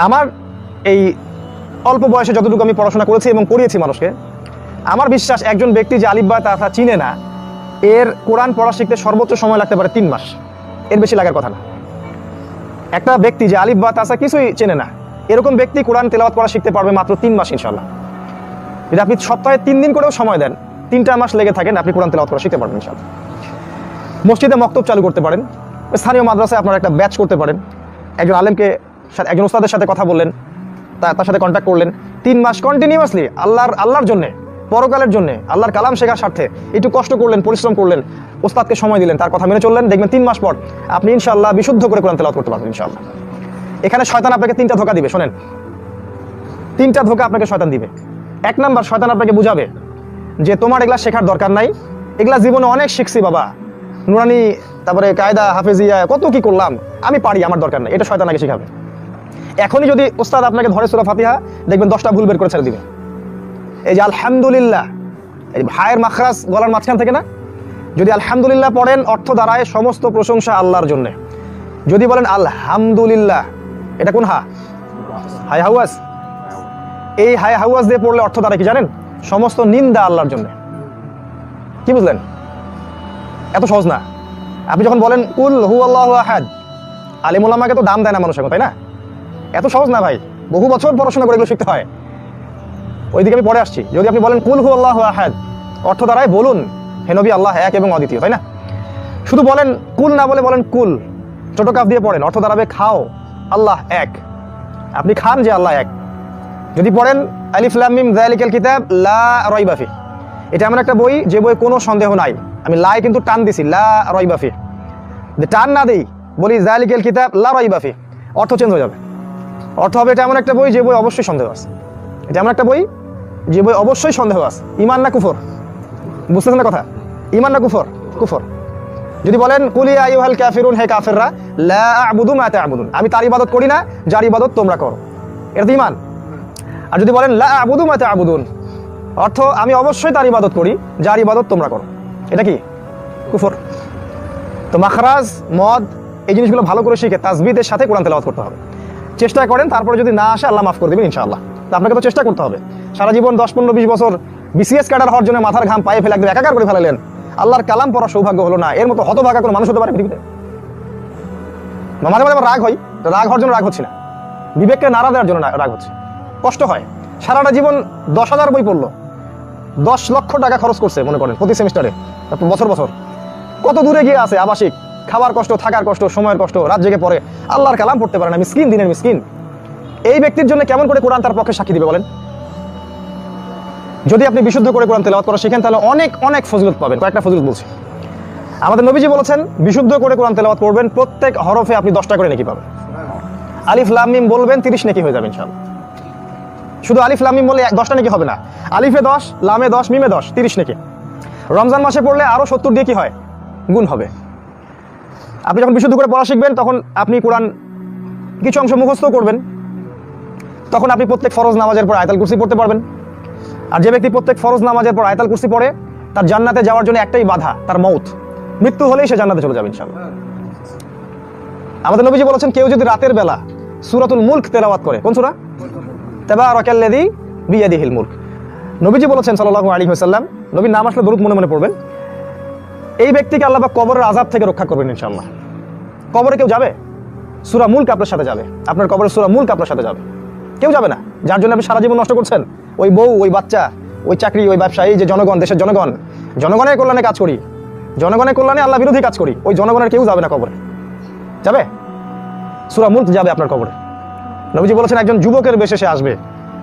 আমার এই অল্প বয়সে যতটুকু আমি পড়াশোনা করেছি এবং করিয়েছি মানুষকে, আমার বিশ্বাস একজন ব্যক্তি যে আলিফ বা তা চিনে না, এর কোরআন পড়া শিখতে সর্বোচ্চ সময় লাগতে পারে 3 মাস, এর বেশি লাগার কথা না। একটা ব্যক্তি যে আলিফ বা তাসা কিছুই চেনে না, এরকম ব্যক্তি কোরআন তেলাওয়াত করা শিখতে পারবে মাত্র 3 মাস ইনশাআল্লাহ। যদি আপনি সপ্তাহে 3 দিন করেও সময় দেন, 3টা মাস লেগে থাকেন, আপনি কোরআন তেলাওয়াত করা শিখতে পারবেন ইনশাআল্লাহ। মসজিদে মক্তব চালু করতে পারেন, স্থানীয় মাদ্রাসায় আপনারা একটা ব্যাচ করতে পারেন। একজন আলেমকে, একজন উস্তাদের সাথে কথা বললেন, তার সাথে কন্ট্যাক্ট করলেন, 3 মাস কন্টিনিউয়াসলি আল্লাহর জন্য, পরকালের জন্য, আল্লাহর কালাম শেখার স্বার্থে একটু কষ্ট করলেন, পরিশ্রম করলেন, ওস্তাদকে সময় দিলেন, তার কথা মেনে চললেন, দেখবেন 3 মাস পর আপনি ইনশাআল্লাহ বিশুদ্ধ করে কোরআন তেলাওয়াত করতে পারবেন ইনশাআল্লাহ। এখানে শয়তান আপনাকে 3টা ধোঁকা দিবে, শোনেন, 3টা ধোঁকা আপনাকে শয়তান দিবে। 1 নাম্বার, শয়তান আপনাকে বুঝাবে যে তোমার এগুলা শেখার দরকার নাই, এগুলা জীবনে অনেক শিখছি বাবা, নুরানি, তারপরে কায়দা, হাফেজিয়া, কত কি করলাম, আমি পারি, আমার দরকার নেই, এটা শয়তান আগে শিখাবে। এখনই যদি ওস্তাদ আপনাকে ধরে সূরা ফাতিহা, দেখবেন 10টা ভুল বের করে ছেড়ে দিবে। এই যে আলহামদুলিল্লাহ, এই হায়ের মাখরাজ গলার মাঝখান থেকে না, যদি আলহামদুলিল্লাহ পড়েন, অর্থ দাঁড়ায় সমস্ত প্রশংসা আল্লাহর জন্য। যদি বলেন আলহামদুলিল্লাহ, এটা কোন হা? হাই হাওয়াজ। এই হাই হাওয়াজ দিয়ে পড়লে অর্থ দাঁড়ায় কি জানেন? সমস্ত নিন্দা আল্লাহর জন্য। কি বুঝলেন? এত সহজ না। আপনি যখন বলেন কুল হুয়াল্লাহু আহাদ, আলিম উলামাকে তো দাম দেয় না মানুষ এখন, তাই না? এত সহজ না ভাই, বহু বছর পড়াশোনা করে এগুলো শিখতে হয়। ওইদিকে আমি পরে আসছি। যদি আপনি বলেন কুল হুয়াল্লাহু আহাদ, অর্থ দাঁড়ায় বলুন হে নবী আল্লাহ এক এবং অদ্বিতীয়, তাই না? শুধু বলেন কুল না বলে বলেন কুল, ছোট কাফ দিয়ে পড়েন, অর্থ দাঁড়াবে খাও আল্লাহ এক, আপনি খান যে আল্লাহ এক। যদি পড়েন আলিফ লাম মিম যালিকাল কিতাব লা রাইবা ফি, এটা এমন একটা বই যে বই কোনো সন্দেহ নাই, আমি লাই কিন্তু টান দিছি, লা রাইবা ফি, টান না দেই, বলি যালিকাল কিতাব লা রাইবা ফি, অর্থ চেঞ্জ হয়ে যাবে। অর্থ হবে এটা এমন একটা বই যে বই অবশ্যই সন্দেহ আছে, এটা এমন একটা বই যে বই অবশ্যই সন্দেহ আছে। ইমান না কুফর? বুঝতেছেন না কথা? ইমান না কুফর? কুফর। যদি বলেন কুল ইয়া আইয়ুহাল কাফিরুন, হে কাফেররা, লা আ'বুদু মা তা'বুদুন, আমি তার ইবাদত করি না যার ইবাদত তোমরা করো, এটা তো ইমান। আর যদি বলেন লা আ'বুদু মা তা'বুদুন, অর্থ আমি অবশ্যই তার ইবাদত করি যার ইবাদত তোমরা করো, এটা কি? কুফর। তো মাখরাজ, মদ, এই জিনিসগুলো ভালো করে শিখে তাসবিদের সাথে কোরআন তেলাওয়াত করতে হবে। চেষ্টা করেন, তারপরে যদি না আসে আল্লাহ মাফ করে দেবেন ইনশাআল্লাহ। তো আপনাকে তো চেষ্টা করতে হবে। সারা জীবন 10, 15, 20 বছর বিসিএস ক্যাডার হওয়ার জন্য মাথার ঘাম পায়ে ফেলে একদম একাকার করে ফেলালেন, আল্লাহর কালাম পড়ার সৌভাগ্য হলো না, এর মতো হতভাগা কোনো মানুষ হতে পারে পৃথিবীতে? মাঝে মাঝে আমার রাগ হয়, রাগ হওয়ার জন্য রাগ হচ্ছে না, বিবেককে নাড়া দেওয়ার জন্য রাগ হচ্ছে। কষ্ট হয়, সারাটা জীবন 10,000 বই পড়লো, 10 লক্ষ টাকা খরচ করছে মনে করেন প্রতি সেমিস্টারে, বছর বছর, কত দূরে গিয়ে আছে, আবাসিক, খাবার কষ্ট, থাকার কষ্ট, সময়ের কষ্ট, রাত জেগে পড়ে, আল্লাহর কালাম পড়তে পারে না, মিসকিন, দিনের মিসকিন। এই ব্যক্তির জন্য কেমন করে কোরআন তার পক্ষে সাক্ষী দিবে বলেন? যদি আপনি বিশুদ্ধ করে কোরআন তেলাওয়াত করা শিখেন, তাহলে অনেক অনেক ফজিলত পাবেন। কয়েকটা ফজিলত বলছি। আমাদের নবীজি বলেছেন বিশুদ্ধ করে কোরআন তেলাওয়াত করবেন, প্রত্যেক হরফে আপনি 10টা করে নেকি পাবেন। আলিফ লাম মিম বলবেন, 30 নেকি হয়ে যাবে ইনশাআল্লাহ। শুধু আলিফ লাম মিম বললে 10টা নেকি হবে না, আলিফে 10, লামে 10, মিমে 10, 30 নেকি। রমজান মাসে পড়লে আরো 70 দিয়ে কি হয়? গুণ হবে। আপনি যখন বিশুদ্ধ করে পড়া শিখবেন, তখন আপনি কোরআন কিছু অংশ মুখস্থ করবেন, তখন আপনি প্রত্যেক ফরজ নামাজের পর আয়াতুল কুরসি পড়তে পারবেন। আর যে ব্যক্তি প্রত্যেক ফরজ নামাজের পর আয়াতুল কুরসি পড়ে, তার জান্নাতে যাওয়ার জন্য একটাই বাধা, তার মউত, মৃত্যু হলেই সে জান্নাতে চলে যাবে ইনশাআল্লাহ। আমাদের নবীজি বলেছেন কেউ যদি রাতের বেলা সূরাতুল মুলক তেলাওয়াত করে, কোন সূরা? তাবারাকাল্লাযী বিয়াদিহিল মুলক। নবীজি বলেছেন সাল্লাল্লাহু আলাইহি ওয়াসাল্লাম, নবীর নাম আসলে দরুদ মনে মনে পড়বেন, এই ব্যক্তিকে আল্লাহ পাক কবরের আযাব থেকে রক্ষা করবেন ইনশাআল্লাহ। কবরে কেউ যাবে? সূরা মুলক আপনার সাথে যাবে, আপনার কবরের সূরা মুলক আপনার সাথে যাবে। কেউ যাবে না, যার জন্য আপনি সারা জীবন নষ্ট করছেন। ওই বউ, ওই বাচ্চা, ওই চাকরি, ওই ব্যবসা, এই যে জনগণ, দেশের জনগণ, জনগণের কল্যাণে কাজ করি, জনগণের কল্যাণে আল্লাহ বিরোধী কাজ করি, ওই জনগণের কেউ যাবে না কবরে। যাবে? সূরা মুলক যাবে আপনার কবরে। নবীজি বলেছেন একজন যুবকের বেশে সে আসবে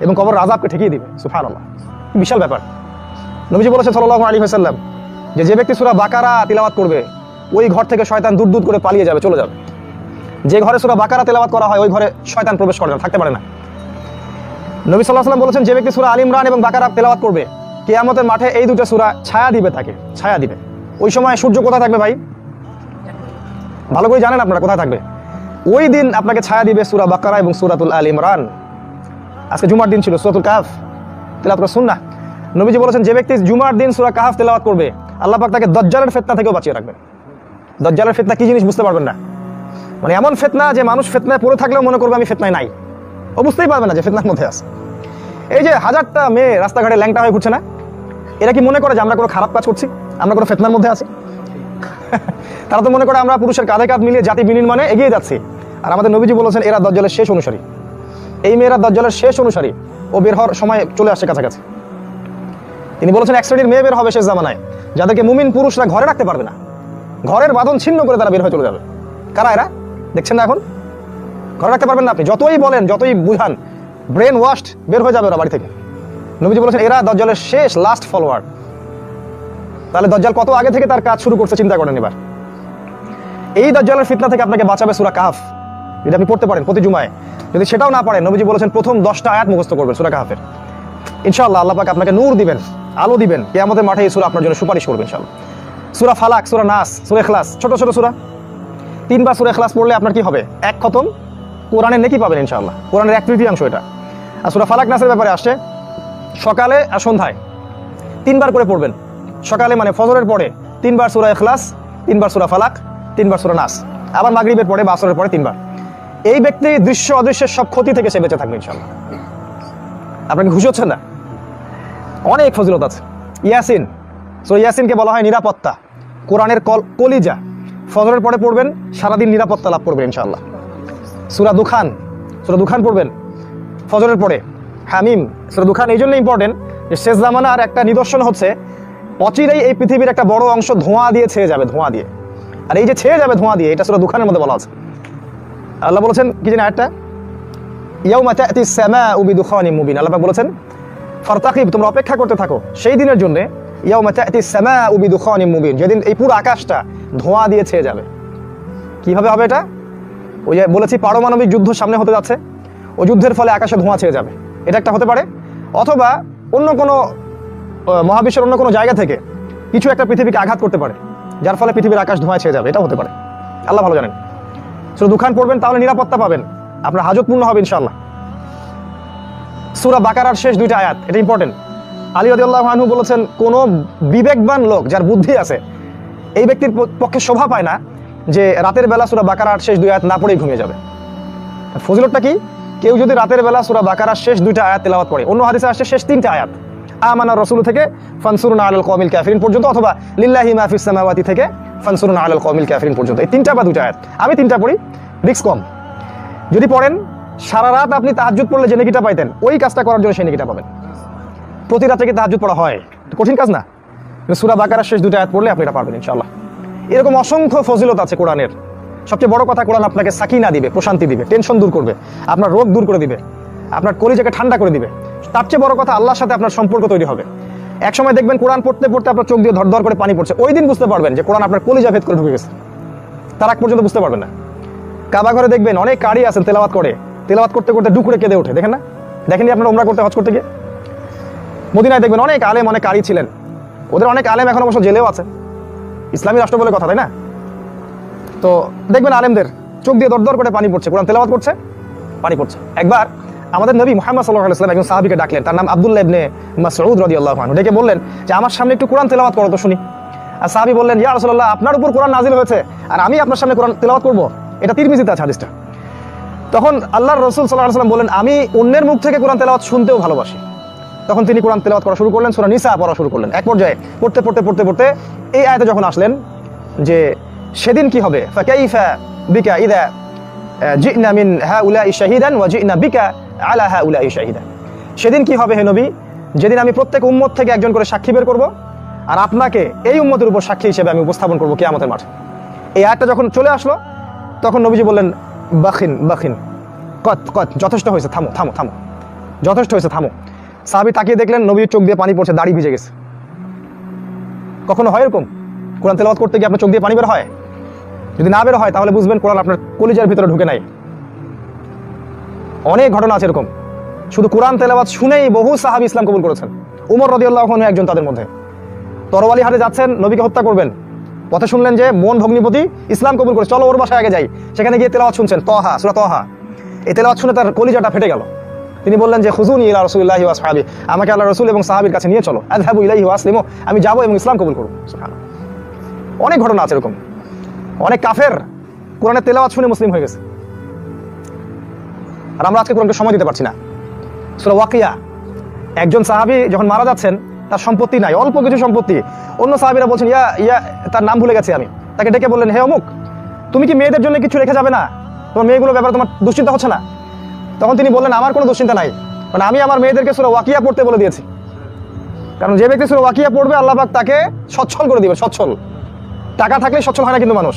এবং কবরের আযাবকে ঠেকিয়ে দিবে। সুবহানাল্লাহ, বিশাল ব্যাপার। নবীজি বলেছেন সাল্লাল্লাহু আলাইহি ওয়াসাল্লাম যে ব্যক্তি সূরা বাকারা তিলাওয়াত করবে, ওই ঘর থেকে শয়তান দূর দূর করে পালিয়ে যাবে, চলে যাবে। যে ঘরে সূরা বাকারা তেলাওয়াত করা হয়, ওই ঘরে শয়তান প্রবেশ করে না, থাকতে পারে না। নবী সাল্লাল্লাহু আলাইহি ওয়াসাল্লাম বলেছেন যে ব্যক্তি সূরা আল ইমরান এবং বাকারা তেলাওয়াত করবে, কিয়ামতের মাঠে এই দুটো সূরা ছায়া দিবে তাকে, ছায়া দিবে। ওই সময় সূর্য কোথায় থাকবে ভাই? ভালো করে জানেন আপনারা কোথায় থাকবে? ওই দিন আপনাকে ছায়া দিবে সূরা বাকারা এবং সূরাতুল আল ইমরান। আজকে জুমার দিন ছিল, সূরাতুল কাহফ তেলাওয়াত করা সুন্নাহ। নবীজি বলেছেন যে ব্যক্তি জুমার দিন সূরা কাহফ তেলাওয়াত করবে, আল্লাহ পাক তাকে দাজ্জালের ফিতনা থেকেও বাঁচিয়ে রাখবেন। দাজ্জালের ফিতনা কি জিনিস বুঝতে পারবেন না, মানে এমন ফিতনা যে মানুষ ফিতনায় পড়ে থাকলেও মনে করবে আমি ফিতনায় নাই, ও বুঝতেই পারবে না যে ফিতনার মধ্যে আছে। এই যে হাজারটা মেয়ে রাস্তাঘাটে ল্যাংটা হয়ে ঘুরছে না, এরা কি মনে করে যে আমরা কোনো খারাপ কাজ করছি, আমরা কোনো ফিতনার মধ্যে আছি? তারা তো মনে করে আমরা পুরুষের কাঁধে কাঁধ মিলিয়ে জাতি বিনির্মাণে এগিয়ে যাচ্ছি। আর আমাদের নবীজি বলেছেন এরা দাজ্জালের শেষ অনুসারী, এই মেয়েরা দাজ্জালের শেষ অনুসারী, ও বের হওয়ার সময় চলে আসছে কাছাকাছি। তিনি বলেছেন এক শ্রেণীর মেয়ে বের হবে শেষ জামানায়, যাদেরকে মুমিন পুরুষরা ঘরে রাখতে পারবে না, ঘরের বাঁধন ছিন্ন করে তারা বের হয়ে চলে যাবে। কারা এরা দেখছেন না? এখন ঘরে রাখতে পারবেন না আপনি, যতই বলেন যতই বুঝান, ব্রেন ওয়াশড, বের হয়ে যাবে ওরা বাড়ি থেকে। নবীজি বলেছেন এরা দাজ্জালের শেষ লাস্ট ফলোয়ার। তাহলে দাজ্জাল কত আগে থেকে তার কাজ শুরু করছে চিন্তা করেন। এবার এই দাজ্জালের ফিতনা থেকে আপনাকে বাঁচাবে সূরা কাহফ, যেটা আপনি পড়তে পারেন প্রতি জুমায়। যদি সেটাও না পারেন, নবীজি বলেছেন প্রথম 10টা আয়াত মুখস্থ করবেন সূরা কাহফের। ইনশাআল্লাহ আল্লাহ পাক আপনাকে নূর দিবেন, আলো দিবেন, কিয়ামতের মাঠে এই সূরা আপনার জন্য সুপারিশ করবে ইনশাআল্লাহ। সূরা ফালাক, সূরা নাস, সূরা ইখলাস, ছোট ছোট সূরা, 3বার সূরা ইখলাস পড়লে আপনার কি হবে? এক খতম কোরআনের নেকি পাবেন ইনশাআল্লাহ, কোরআনের 1/3 এটা। আর সূরা ফালাক নাসের ব্যাপারে আসছে সকালে আর সন্ধ্যায় 3বার করে পড়বেন। সকালে মানে ফজরের পরে 3বার সূরা ইখলাস, 3বার সূরা ফালাক, 3বার সূরা নাস, আবার মাগরিবের পরে বা আসরের পরে 3বার। এই ব্যক্তি দৃশ্য অদৃশ্যের সব ক্ষতি থেকে সে বেঁচে থাকবে ইনশাআল্লাহ। আপনাকে খুশি হচ্ছেন না? অনেক ফজিলত আছে। ইয়াসিন, সূরা ইয়াসিনকে বলা হয় নিরাপত্তা, কোরআনের কলিজা। ফজরের পরে পড়বেন, সারাদিন নিরাপত্তা লাভ করবেন ইনশাআল্লাহ। সূরা দুখান, সূরা দুখান পড়বেন ফজরের পরে। হামিম, সূরা দুখান এই জন্য ইম্পর্টেন্ট যে শেষ জামানার একটা নিদর্শন হচ্ছে অচিরেই এই পৃথিবীর একটা বড় অংশ ধোঁয়া দিয়ে ছেয়ে যাবে, ধোঁয়া দিয়ে। আর এই যে ছেয়ে যাবে ধোঁয়া দিয়ে, এটা সূরা দুখানের মধ্যে বলা আছে। আল্লাহ বলেছেন কি জানি আয়াতটা, ইয়াউমা তা'তিস সামাউ বিদুখানিম মুবিন। আল্লাহ পাক বলেছেন ফারতাকিব, তোমরা অপেক্ষা করতে থাকো সেই দিনের জন্য, ইয়াউমা তা'তিস সামাউ বিদুখানিম মুবিন, যেদিন এই পুরো আকাশটা ধোঁয়া দিয়ে ছেয়ে যাবে। কিভাবে হবে এটা? ওই যে বলেছি পারমাণবিক যুদ্ধ সামনে হতে যাচ্ছে, ওই যুদ্ধের ফলে আকাশে ধোঁয়া ছেয়ে যাবে, এটা একটা হতে পারে। অথবা অন্য কোনো মহাবিশ্বের অন্য কোনো জায়গা থেকে কিছু একটা পৃথিবীকে আঘাত করতে পারে, যার ফলে পৃথিবীর আকাশ ধোঁয়া ছেয়ে যাবে, এটা হতে পারে। আল্লাহ ভালো জানেন। সূরা দুখান পড়বেন, তাহলে নিরাপত্তা পাবেন, আপনার হাজত পূর্ণ হবে ইনশাআল্লাহ। সূরা বাকারার শেষ 2টা আয়াত, এটা ইম্পর্টেন্ট। আলী রাদিয়াল্লাহু আনহু বলেছেন কোন বিবেকবান লোক যার বুদ্ধি আছে, এই ব্যক্তির পক্ষে শোভা পায় না যে রাতের বেলা সূরা বাকারার শেষ 2 আয়াত না পড়েই ঘুমিয়ে যাবে। ফজিলতটা কি? কেউ যদি রাতের বেলা সূরা বাকারার শেষ 2টা আয়াত তেলাওয়াত করে, অন্য হাদিসে আসছে শেষ 3টা আয়াত, আমানা রাসূল থেকে ফানসুরুনা আলাল কওমিল কাফিরিন পর্যন্ত, অথবা লিল্লাহি মা ফিস সামাওয়াতি থেকে ফানসুরুনা আলাল কওমিল কাফিরিন পর্যন্ত, এই 3টা বা 2টা আয়াত। আমি 3টা পড়ি, রিস্ক কম। যদি পড়েন সারা রাত আপনি তাহাজ্জুদ পড়লে যে নেকিটা পাইতেন, ওই কাজটা করার জন্য সেই নেকিটা পাবেন। প্রতি রাতে কি তাহাজ্জুদ পড়া হয়? কঠিন কাজ না। সূরা বাকারার শেষ 2টা আয়াত পড়লে আপনি এটা পারবেন ইনশাআল্লাহ। এরকম অসংখ্য ফজিলত আছে কোরআনের। সবচেয়ে বড় কথা, কোরআন আপনাকে সাকিনা দিবে, প্রশান্তি দিবে, টেনশন দূর করবে, আপনার রোগ দূর করে দিবে, আপনার কলিজাকে ঠান্ডা করে দিবে। তার চেয়ে বড় কথা, আল্লাহর সাথে আপনার সম্পর্ক তৈরি হবে। এক সময় দেখবেন কোরআন পড়তে পড়তে আপনার চোখ দিয়ে ধর করে পানি পড়ছে, ওই দিন বুঝতে পারবেন যে কোরআন আপনার কলিজা ভেদ করে ঢুকে গেছে। তার আগ পর্যন্ত বুঝতে পারবেন না। কাবা ঘরে দেখবেন অনেক কারি আছেন তেলাওয়াত করে, তেলাওয়াত করতে করতে ডুকরে কেঁদে ওঠে, দেখেন না? দেখেননি আপনারা উমরা করতে, হজ করতে গিয়ে? মদিনায় দেখবেন অনেক আলেম, অনেক কারি ছিলেন, ওদের অনেক আলেম এখন অবশ্য জেলেও আছে, ইসলামী রাষ্ট্র বলে কথা, তাই না? তো দেখবেন আলেমদের চোখ দিয়ে দর করে পানি পড়ছে, কোরআন তেলাওয়াত করছে, পানি পড়ছে। একবার আমাদের নবী মুহাম্মদ সাল্লাল্লাহু আলাইহি ওয়াসাল্লাম একজন সাহাবীকে ডাকলেন, তার নাম আব্দুল্লাহ ইবনে মাসউদ রাদিয়াল্লাহু আনহু। ডেকে বললেন যে আমার সামনে একটু কোরআন তেলাওয়াত করো তো শুনি। আর সাহাবী বললেন, ইয়া রাসূলুল্লাহ, আপনার উপর কোরআন নাজিল হয়েছে আর আমি আপনার সামনে কোরআন তেলাওয়াত করব? এটা তিরমিজিতে আছে হাদিসটা। তখন আল্লাহর রাসূল সাল্লাল্লাহু আলাইহি ওয়াসাল্লাম বললেন, আমি অন্যের মুখ থেকে কোরআন তেলাওয়াত শুনতেও ভালোবাসি। তখন তিনি কোরআন তেলাওয়াত করা শুরু করলেন, সূরা নিসা পড়া শুরু করলেন। এক পর্যায়ে পড়তে এই আয়াতে যখন আসলেন যে সেদিন কি হবে, ফাকাইফা বিকা ইযা জিনা মিন হাউলাই শাহিদান ওয়া জিনা বিকা আলা হাউলাই শাহিদা, সেদিন কি হবে হে নবী, যেদিন আমি প্রত্যেক উম্মত থেকে একজন করে সাক্ষী বের করব আর আপনাকে এই উম্মতের উপর সাক্ষী হিসেবে আমি উপস্থাপন করব কিয়ামতের মাঠে। এই আয়াতটা যখন চলে আসলো তখন নবীজি বললেন, বাখিন কত যথেষ্ট হয়েছে, থামো থামো থামো, যথেষ্ট হয়েছে, থামো। সাহাবী তাকিয়ে দেখলেন নবীর চোখ দিয়ে পানি পড়ছে, দাড়ি ভিজে গেছে। কখনো হয় এরকম? কোরআন তেলাওয়াত করতে গিয়ে আপনার চোখ দিয়ে পানি বের হয়? যদি না বের হয় তাহলে বুঝবেন কোরআন আপনার কলিজার ভিতরে ঢুকে নাই। অনেক ঘটনা আছে এরকম, শুধু কোরআন তেলাওয়াত শুনেই বহু সাহাবী ইসলাম কবুল করেছেন। উমর রাদিয়াল্লাহু আনহু একজন তাদের মধ্যে। তরবারি হাতে যাচ্ছেন, নবীকে হত্যা করবেন, পথে শুনলেন যে বোন ভগ্নিপতি ইসলাম কবুল করে, চলো ওর বাসায় আগে যাই। সেখানে গিয়ে তেলাওয়াত শুনছেন, তহা, সূরা তহা। এই তেলাওয়াত শুনে তার কলিজাটা ফেটে গেল। তিনি বললেন যে খুজুনি ইলা রাসূলিল্লাহি ওয়া আসহাবি, আমাকে আল্লাহ রাসূল এবং সাহাবীর কাছে নিয়ে চলো, আযহাবু ইলাইহি ওয়া আসলিমু, আমি যাবো এবং ইসলাম কবুল করব। সুবহানাল্লাহ। অনেক ঘটনা আছে এরকম, অনেক কাফের কোরআনের তেলাওয়াত শুনে মুসলিম হয়ে গেছে, আর আমরা আজকে কোরআনকে সময় দিতে পারছি না। সূরা ওয়াকিয়া, একজন সাহাবী যখন মারা যাচ্ছেন, তার সম্পত্তি নাই, অল্প কিছু সম্পত্তি, অন্য সাহাবীরা বলছেন ইয়া ইয়া তার নাম ভুলে গেছি আমি, তাকে ডেকে বললেন হে অমুক, তুমি কি মেয়েদের জন্য কিছু রেখে যাবে না? তোমার মেয়েগুলোর ব্যাপারে তোমার দুশ্চিন্তা হচ্ছে না? তখন তিনি বললেন আমার কোনো দুশ্চিন্তা নাই, কারণ আমি আমার মেয়েদেরকে সূরা ওয়াকিয়া পড়তে বলে দিয়েছি। কারণ যে ব্যক্তি সূরা ওয়াকিয়া পড়বে আল্লাহ পাক তাকে সচ্ছল করে দিবে। সচ্ছল, টাকা থাকলে সচ্ছল হয় না কিন্তু মানুষ,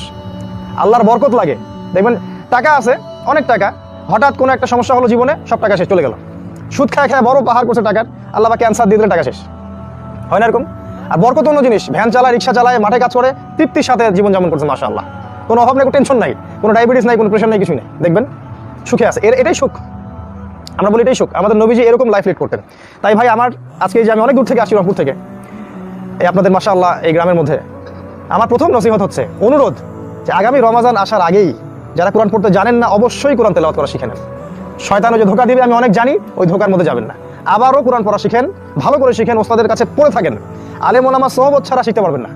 আল্লাহর বরকত লাগে। দেখবেন টাকা আছে, অনেক টাকা, হঠাৎ কোনো একটা সমস্যা হলো জীবনে, সব টাকা শেষ, চলে গেল। সুদ খায় খায় বড় পাহাড় করছে টাকার, আল্লাহ পাক ক্যান্সার দিয়ে দিলে টাকা শেষ, হয় না এরকম? আর বরকত অন্য জিনিস, ভ্যান চালায়, রিক্সা চালায়, মাঠে কাজ করে, তৃপ্তির সাথে জীবনযাপন করছে, মাশাআল্লাহ, কোনো অভাব নেই, কোনো টেনশন নাই, কোনো ডায়াবেটিস নাই, কোনো প্রেশার নাই, কিছুই নেই, দেখবেন সুখে আছে। এটাই সুখ, আমরা বলি এটাই সুখ। আমাদের নবীজি এরকম লাইফ লিড করতেন। তাই ভাই আমার আজকে এই যে আমি অনেক দূর থেকে আসছি, রংপুর থেকে, এই আপনাদের মাশাআল্লাহ এই গ্রামের মধ্যে, আমার প্রথম নসিহত হচ্ছে, অনুরোধ যে আগামী রমাজান আসার আগেই যারা কোরআন পড়তে জানেন না, অবশ্যই কোরআন তেলাওয়াত করা শিখে নেন। শয়তানও যে ধোঁকা দিবে আমি অনেক জানি, ওই ধোঁকার মধ্যে যাবেন না। আবারও কোরআন পড়া শিখেন, ভালো করে শিখেন, ওস্তাদের কাছে পড়ে থাকেন, আলেম ওলামা সোহবত ছাড়া শিখতে পারবেন না।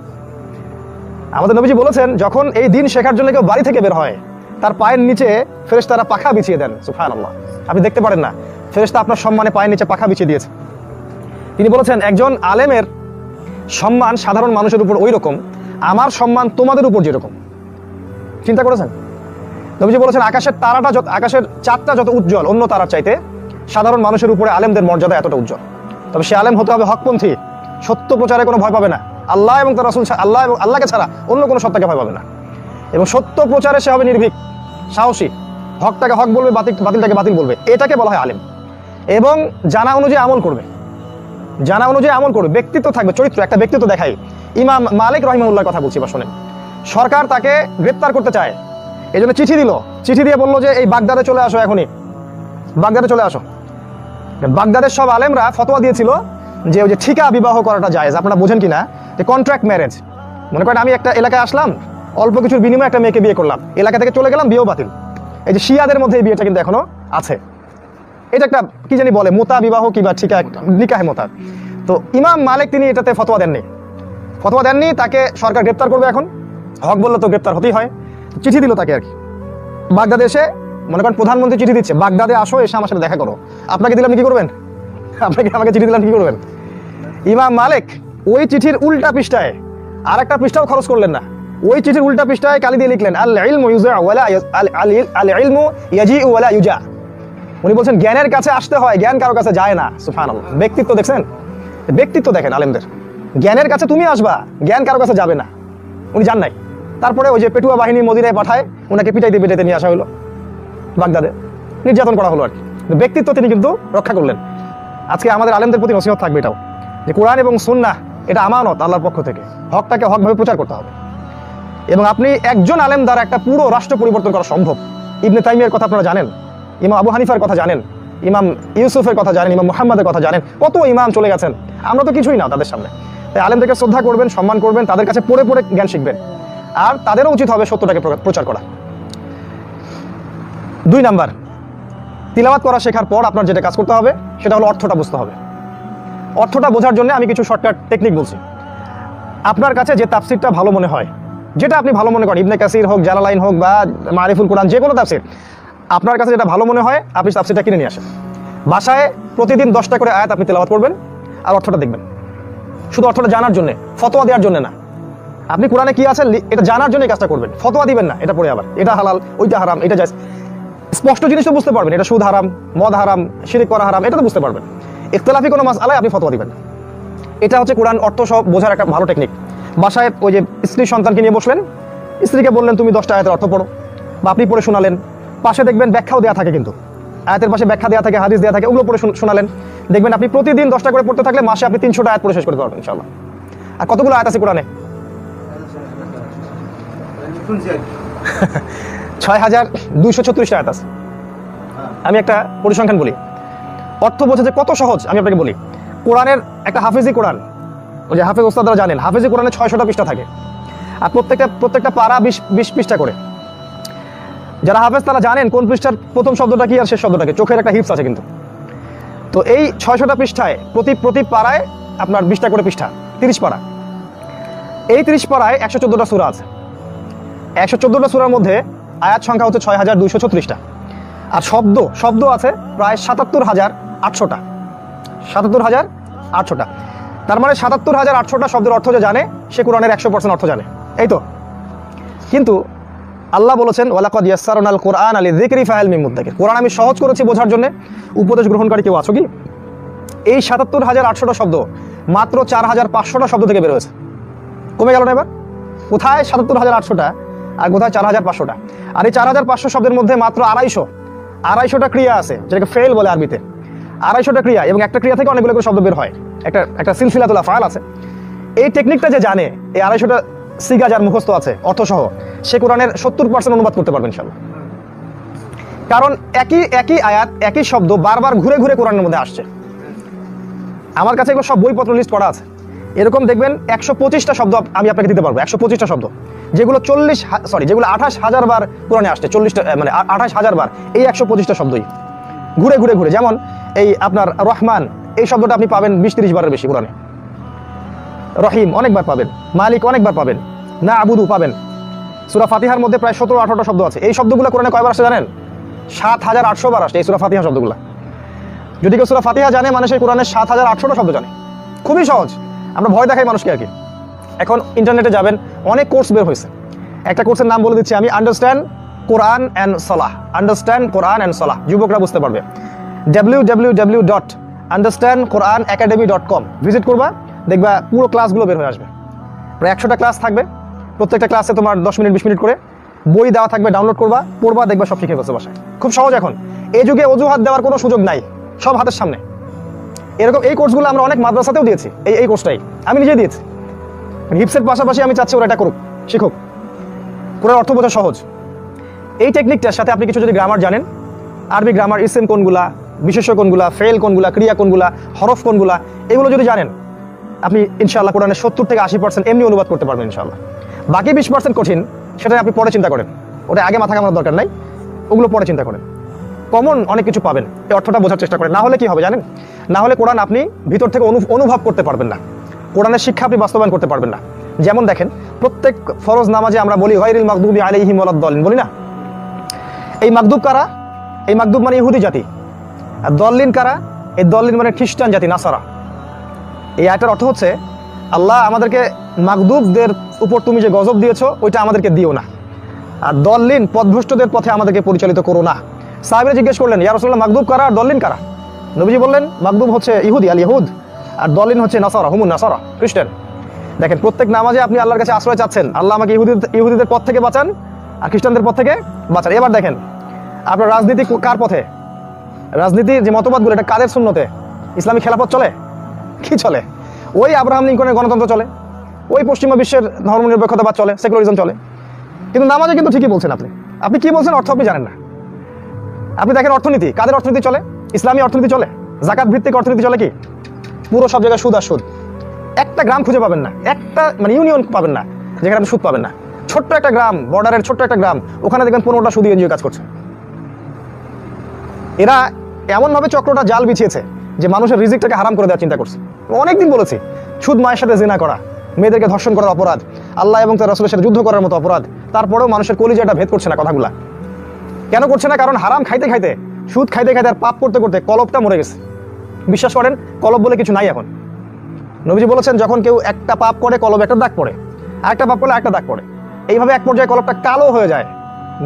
আমাদের নবীজি বলেছেন, যখন এই দিন শেখার জন্য কেউ বাড়ি থেকে বের হয়, তার পায়ের নিচে ফেরেশতারা পাখা বিছিয়ে দেন। সুবহানাল্লাহ, আপনি দেখতে পারেন না, ফেরেশতা আপনার সম্মানে পায়ের নিচে পাখা বিছিয়ে দিয়েছে। তিনি বলেছেন, একজন আলেমের সম্মান সাধারণ মানুষের উপর ওই রকম, আমার সম্মান তোমাদের উপর যেরকম। চিন্তা করেছেন? নবীজি বলেছেন, আকাশের চাঁদটা যত উজ্জ্বল অন্য তারার চাইতে, সাধারণ মানুষের উপরে আলেমদের মর্যাদা এতটা উজ্জ্বল। তবে সে আলেম হতে হবে হকপন্থী, সত্য প্রচারে কোনো ভয় পাবে না, আল্লাহ এবং তার রাসূল, আল্লাহ এবং আল্লাহকে ছাড়া অন্য কোনো সত্তাকে ভয় পাবে না, এবং সত্য প্রচারে সে হবে নির্ভীক, সাহসী, হকটাকে হক বলবে, বাতিলটাকে বাতিল বলবে, এটাকে বলা হয় আলেম। এবং জানা অনুযায়ী আমল করবে, জানা অনুযায়ী আমল করবে, ব্যক্তিত্ব থাকবে, চরিত্র, একটা ব্যক্তিত্ব দেখাই। ইমাম মালিক রাহিমাহুল্লাহর কথা বলছি, বা শোনেন, সরকার তাকে গ্রেপ্তার করতে চায়, এই জন্য চিঠি দিল, চিঠি দিয়ে বললো যে এই বাগদাদে চলে আসো, এখনই বাগদাদে চলে আসো। বাগদাদের সব আলেমরা ফতোয়া দিয়েছিল যে ওই যে ঠিকা বিবাহ করাটা জায়েজ। আপনারা বোঝেন কিনা, যে কন্ট্রাক্ট ম্যারেজ, মনে করেন আমি একটা এলাকায় আসলাম, অল্প কিছুর বিনিময়ে একটা মেয়েকে বিয়ে করলাম, এলাকা থেকে চলে গেলাম, বিয়েও বাতিল। এই যে শিয়াদের মধ্যে এই বিয়েটা কিন্তু এখনো আছে, এটা একটা কি জানি বলে, মোতা বিবাহ কিবা ঠিকা, নিকাহে মোতা। তো ইমাম মালিক তিনি এটাতে ফতোয়া দেননি, তাকে সরকার গ্রেপ্তার করবে। এখন হক বললে তো গ্রেপ্তার হতেই হয়, চিঠি দিল তাকে আর কি। বাগদাদে এসে, মনে করেন প্রধানমন্ত্রী চিঠি দিচ্ছে, বাগদাদে আসো, এসে আমার সাথে দেখা করো। আপনাকে দিলাম, কি করবেন? আমাকে চিঠি দিলাম, কি করবেন? ইমাম মালিক ওই চিঠির উল্টা পৃষ্ঠায় আর একটা পৃষ্ঠাও খরচ করলেন না, ওই চিঠির উল্টা পৃষ্ঠায় কালি দিয়ে লিখলেন, আল ইলমু ইউজা ওয়ালা আল ইলমু ইয়াজিউ ওয়ালা ইউজা। উনি বলছেন জ্ঞানের কাছে আসতে হয়, জ্ঞান কারো কাছে যায় না। সুবহানাল্লাহ, ব্যক্তিত্ব দেখছেন? ব্যক্তিত্ব দেখেন আলেমদের, জ্ঞানের কাছে তুমি আসবা, জ্ঞান কারো কাছে যাবে না। উনি যান নাই, তারপরে ওই যে পেটুয়া বাহিনী মদিনায় পাঠায়, ওনাকে পিটাইতে পিটাইতে নিয়ে আসা হলো বাগদাদে, নির্যাতন করা হলো আর কি। ব্যক্তিত্ব তিনি কিন্তু রক্ষা করলেন। আজকে আমাদের আলেমদের প্রতি নসিহত থাকবে এটাও, যে কোরআন এবং সুন্নাহ এটা আমানত আল্লাহর পক্ষ থেকে, হকটাকে হকভাবে প্রচার করতে হবে। এবং আপনি একজন আলেম দ্বারা একটা পুরো রাষ্ট্র পরিবর্তন করা সম্ভব। ইবনে তাইমিয়ার কথা আপনারা জানেন, ইমাম আবু হানিফার কথা জানেন, ইমাম ইউসুফের কথা জানেন, ইমাম মুহাম্মাদের কথা জানেন, কত ইমাম চলে গেছেন, আমরা তো কিছুই না তাদের সামনে। তাই আলেমদেরকে শ্রদ্ধা করবেন, সম্মান করবেন, তাদের কাছে পড়ে পড়ে জ্ঞান শিখবেন, আর তাদেরও উচিত হবে সত্যটাকে প্রচার করা। 2 নাম্বার, তিলাওয়াত করা শেখার পর আপনার যেটা কাজ করতে হবে সেটা হলো অর্থটা বুঝতে হবে। অর্থটা বোঝার জন্য আমি কিছু শর্টকাট টেকনিক বলছি। আপনার কাছে যে তাফসিরটা ভালো মনে হয়, যেটা আপনি ভালো মনে করেন, ইবনে কাসির হোক, জালালাইন হোক, বা মারিফুল কোরআন, যে কোনো তাফসির, আপনার কাছে যেটা ভালো মনে হয় আপনি তাফসিরটা কিনে নিয়ে আসেন। বাসায় প্রতিদিন 10টা করে আয়াত আপনি তেলাওয়াত করবেন, আর অর্থটা দেখবেন, শুধু অর্থটা জানার জন্য, ফতোয়া দেওয়ার জন্য না। আপনি কোরআনে কি আছে এটা জানার জন্য কাজটা করবেন, ফতোয়া দিবেন না, এটা পড়ে আবার এটা হালাল, ওইটা হারাম, এটা জায়েজ। স্পষ্ট জিনিস তো বুঝতে পারবেন, এটা সুদ হারাম, মদ হারাম, শিরক করা হারাম, এটা তো বুঝতে পারবেন। ইখতিলাফি কোনো মাসআলায় আপনি ফতোয়া দিবেন না। এটা হচ্ছে কোরআন অর্থ সব বোঝার একটা ভালো টেকনিক। বাসায় ওই যে স্ত্রী সন্তানকে নিয়ে বসলেন, স্ত্রীকে বললেন তুমি 10টা আয়াতের অর্থ পড়ো, বা আপনি পড়ে শোনালেন, পাশে দেখবেন ব্যাখ্যাও দেওয়া থাকে, কিন্তু আয়াতের পাশে ব্যাখ্যা দেওয়া থাকে, হাদিস দেওয়া থাকে, ওগুলো পড়ে শোনালেন। দেখবেন আপনি প্রতিদিন 10টা করে পড়তে থাকলে মাসে আপনি 300টা আয়াত পড়ে শেষ করতে পারবেন ইনশাআল্লাহ। আর কতগুলো আয়াত আছে কোরআনে? 6236 আয়াত আছে। আমি একটা পরিসংখ্যান বলি, অর্থ বোঝা যে কত সহজ আমি আপনাকে বলি। কোরআনের একটা হাফেজি কোরআন, ওই যে হাফেজ ওস্তাদরা জানেন, হাফেজি কোরআনে 600টা পৃষ্ঠা থাকে, আর প্রত্যেকটা পারা 20 পৃষ্ঠা করে। যারা হাফেজ তারা জানেন কোন পৃষ্ঠার প্রথম শব্দটা কি আর শেষ শব্দটা কি, চোখের একটা হিপস আছে কিন্তু। তো এই 600টা পৃষ্ঠায় প্রতি পাড়ায় আপনার 20টা করে পৃষ্ঠা, 30 পাড়া। এই 30 পাড়ায় 114টা সূরা আছে। 114টা সূরার মধ্যে আয়াত সংখ্যা হচ্ছে 6236টা, আর শব্দ আছে প্রায় 77,800টা। 77,800টা। তার মানে 77,800টা শব্দের অর্থ যে জানে সে কোরআনের 100% অর্থ জানে, এই তো। কিন্তু আল্লাহ বলেছেন ওয়ালাকাদ ইয়াসসারনাল কুরআন লিযিকরি ফাহাল মিন মুদ্দাকির, কোরআন আমি সহজ করেছি বোঝার জন্য, উপদেশ গ্রহণকারী কেউ আছো কি? এই 77,800টা শব্দ মাত্র 4,500টা শব্দ থেকে বের হয়েছে, কমে গেল না এবার? কোথায় 77,800টা আর কোথায় 4,500টা? আর এই 4,500 শব্দের মধ্যে মাত্র 250টা ক্রিয়া আছে, যেটাকে ফেল বলে আরবিতে। 250টা ক্রিয়া, এবং একটা ক্রিয়া থেকে অনেকগুলো করে শব্দ বের হয়, একটা সিলসিলাতুল আফআল আছে। এই টেকনিকটা যে জানে, এই 250টা সিগা যার মুখস্থ আছে অর্থসহ, সে কোরআনের 70% অনুবাদ করতে পারবে ইনশাআল্লাহ। কারণ একই আয়াত, একই শব্দ বারবার ঘুরে ঘুরে কোরআনের মধ্যে আসছে। আমার কাছে এগুলো সব বইপত্র লিস্ট করা আছে। এরকম দেখবেন 125টা শব্দ আমি আপনাকে দিতে পারবো, 125টা শব্দ, যেগুলো 28,000 বার কোরআনে আসছে। 28,000 বার এই 125টা শব্দই ঘুরে ঘুরে ঘুরে। যেমন এই আপনার রহমান, এই শব্দটা আপনি পাবেন 20-30 বারের বেশি কোরআনে। রহিম অনেকবার পাবেন, মালিক অনেকবার পাবেন, না আবুদু পাবেন। সূরা ফাতিহার মধ্যে প্রায় 17-18টা শব্দ আছে। এই শব্দগুলো কোরআনে কয়বার আসছে জানেন? 7,800 বার আসছে এই সূরা ফাতিহা শব্দগুলো। যদি কেউ সূরা ফাতিহা জানে, মানে সেই কোরআনের 7,800টা শব্দ জানে। খুবই সহজ, আমরা ভয় দেখাই মানুষকে আর কি। এখন ইন্টারনেটে যাবেন, অনেক কোর্স বের হয়েছে। একটা কোর্সের নাম বলে দিচ্ছি আমি, understand Quran and Salah. Understand Quran and Salah, যুবকরা বুঝতে পারবে। www.understandquranacademy.com ভিজিট করবা, দেখবা পুরো ক্লাসগুলো বের হয়ে আসবে। প্রায় 100টা ক্লাস থাকবে, প্রত্যেকটা ক্লাসে তোমার 10 মিনিট 20 মিনিট করে বই দেওয়া থাকবে, ডাউনলোড করবা, পড়বা, দেখবা সব শিখে ফেলছে বাসায়। খুব সহজ। এখন এই যুগে অজুহাত দেওয়ার কোনো সুযোগ নাই, সব হাতের সামনে। এরকম এই কোর্সগুলো আমরা অনেক মাদ্রাসাতেও দিয়েছি। এই কোর্সটাই আমি নিজে দিয়েছি। হিপসের পাশাপাশি আমি চাচ্ছি ওরা এটা করুক, শিখুক। কোরআন অর্থ বোঝা সহজ। এই টেকনিকটার সাথে আপনি কিছু যদি গ্রামার জানেন, আরবি গ্রামার, ইসম কোনগুলা, বিশেষ্য কোনগুলা, ফেল কোনগুলা, ক্রিয়া কোনগুলা, হরফ কোনগুলা, এগুলো যদি জানেন, আপনি ইনশাআল্লাহ কোরআনের 70 থেকে 80% এমনি অনুবাদ করতে পারবেন ইনশাআল্লাহ। বাকি 20% কঠিন, সেটা আপনি পরে চিন্তা করেন, ওটা আগে মাথা ঘামানোর দরকার নাই, ওগুলো পরে চিন্তা করেন। কমন অনেক কিছু পাবেন, এই অর্থটা বোঝার চেষ্টা করেন। না হলে কি হবে জানেন? না হলে কোরআন আপনি ভিতর থেকে অনুভব করতে পারবেন না, কোরআনের শিক্ষা আপনি বাস্তবায়ন করতে পারবেন না। যেমন দেখেন, প্রত্যেক ফরজ নামাজে আমরা বলি গায়রিল মাগদুবি আলাইহিম ওয়ালাদ-দাল্লিন, বলি না? এই মাগদুব কারা? এই মাগদুব মানে ইহুদি জাতি। আর দল্লিন কারা? এই দল্লিন মানে খ্রিস্টান জাতি, নাসারা। এই আয়াতের অর্থ হচ্ছে, আল্লাহ আমাদেরকে মাগদুবদের উপর তুমি যে গজব দিয়েছো ওইটা আমাদেরকে দিও না, আর দল্লিন পথভ্রষ্টদের পথে আমাদেরকে পরিচালিত করো না। সাহাবীরা জিজ্ঞেস করলেন, ইয়া রাসূলুল্লাহ, মাগদুব কারা আর দল্লিন কারা? নবীজি বললেন, মাগদুব হচ্ছে ইহুদি, আল ইহুদ, আর দল্লিন হচ্ছে নাসারা, হুমুন নাসারা, খ্রিস্টান। দেখেন, প্রত্যেক নামাজে আপনি আল্লাহর কাছে আশ্রয় চাচ্ছেন, আল্লাহ আমাকে ইহুদিদের পথ থেকে বাঁচান আর খ্রিস্টানদের পথ থেকে বাঁচান। এবার দেখেন, আপনার রাজনীতি কার পথে? রাজনীতির যে মতবাদগুলো, এটা কাদের সুন্নতে? ইসলামী খেলাফত চলে? কি চলে? ওই আব্রাহাম লিঙ্কনের গণতন্ত্র চলে, ওই পশ্চিমা বিশ্বের ধর্মনিরপেক্ষতাবাদ চলে, সেকুলারিজম চলে। কিন্তু নামাজে কিন্তু ঠিকই বলছেন আপনি কি বলছেন অর্থ আপনি জানেন না। আপনি দেখেন অর্থনীতি, কাদের অর্থনীতি চলে? ইসলামী অর্থনীতি চলে, জাকাত ভিত্তিক অর্থনীতি চলে। কি পুরো সব জায়গায় সুদ আর সুদ। একটা গ্রাম খুঁজে পাবেন না, একটা মানে ইউনিয়ন পাবেন না যেখানে আপনি সুদ পাবেন না। ছোট্ট একটা গ্রাম, বর্ডারের ছোট্ট একটা গ্রাম, ওখানে দেখবেন 15টা সুদী এনজিও কাজ করছে। এরা এমনভাবে চক্রটা জাল বিছিয়েছে যে মানুষের রিজিকটাকে হারাম করে দেওয়ার চিন্তা করছে। অনেকদিন বলেছি, সুদ মায়ের সাথে জিনা করা, মেয়েদেরকে ধর্ষণ করার অপরাধ, আল্লাহ এবং তার রাসূলের সাথে যুদ্ধ করার মতো অপরাধ। তারপরেও মানুষের কলিজাটা ভেদ করছে না কথাগুলা। কেন করছে না? কারণ হারাম খাইতে খাইতে, সুদ খাইতে খাইতে আর পাপ করতে করতে কলবটা মরে গেছে। বিশ্বাস করেন, কলব বলে কিছু নাই এখন। নবীজি বলেছেন, যখন কেউ একটা পাপ করে কলব একটা দাগ পড়ে, আরেকটা পাপ করলে একটা দাগ পড়ে, এইভাবে এক পর্যায়ে কলবটা কালো হয়ে যায়,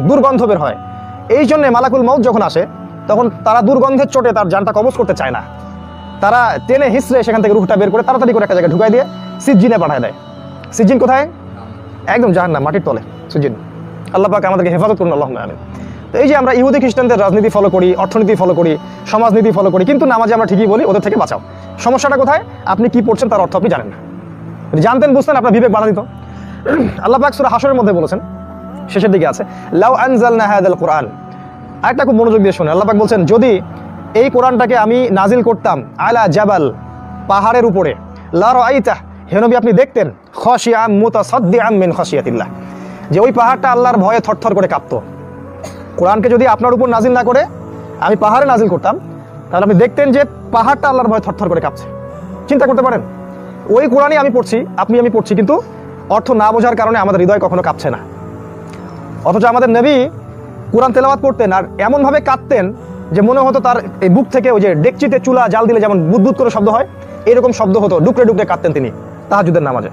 দুর্গন্ধ বের হয়। এই জন্য মালাকুল মউত যখন আসে, তখন তারা দুর্গন্ধের চোটে তার জানটা কবজ করতে চায় না। তারা টেনে হিসড়ে সেখান থেকে রুহটা বের করে তাড়াতাড়ি করে একটা জায়গায় ঢুকাই দিয়ে সিজ্জিনে পাঠায় দেয়। সিজ্জিন কোথায়? একদম জাহান্নাম, মাটির তলে সিজ্জিন। আল্লাহ পাক আমাদেরকে হেফাজত করুন, আল্লাহুম্মা আমিন। তো এই যে আমরা ইহুদি খ্রিস্টানদের রাজনীতি ফলো করি, অর্থনীতি ফলো করি, সমাজনীতি ফলো করি, কিন্তু নামাজে আমরা ঠিকই বলি ওদের থেকে বাঁচাও। সমস্যাটা কোথায়? আপনি কি পড়ছেন তার অর্থ আপনি জানেন না। জানতেন, বুঝতেন, আপনার বিবেক বাধা দিত। আল্লাহ পাক সূরা হাশরের মধ্যে বলেছেন, শেষের দিকে আছে, লাউ আনজালনা হাযাল কুরআন। আরেকটা খুব মনোযোগ দিয়ে শুনে, আল্লাহ পাক বলছেন, যদি এই কোরআনটাকে আমি নাজিল করতাম আলা জাবাল, পাহাড়ের উপরে, লা রাআইতা, হে নবী আপনি দেখতেন, খাশিআম মুতাসাদ্দিআম মিন খাশিয়াতিল্লাহ, যে ওই পাহাড়টা আল্লাহর ভয়ে থরথর করে কাঁপতো। কোরআনকে যদি আপনার উপর নাজিল না করে আমি পাহাড়ে নাজিল করতাম, তাহলে আপনি দেখতেন যে পাহাড়টা আল্লাহর ভয়ে থরথর করে কাঁপছে। চিন্তা করতে পারেন, ওই কোরআনই আমি পড়ছি, কিন্তু অর্থ না বোঝার কারণে আমাদের হৃদয় কখনো কাঁপছে না। অথচ আমাদের নবী কোরআন তেলাওয়াত করতেন আর এমনভাবে কাঁদতেন যে মনে হতো তার এই বুক থেকে ওই যে ডেকচিতে চুলা জাল দিলে যেমন বুদবুদ করে শব্দ হয়, এরকম শব্দ হতো, ডুকরে ডুকরে কাঁদতেন তিনি তাহাজ্জুদের নামাজে।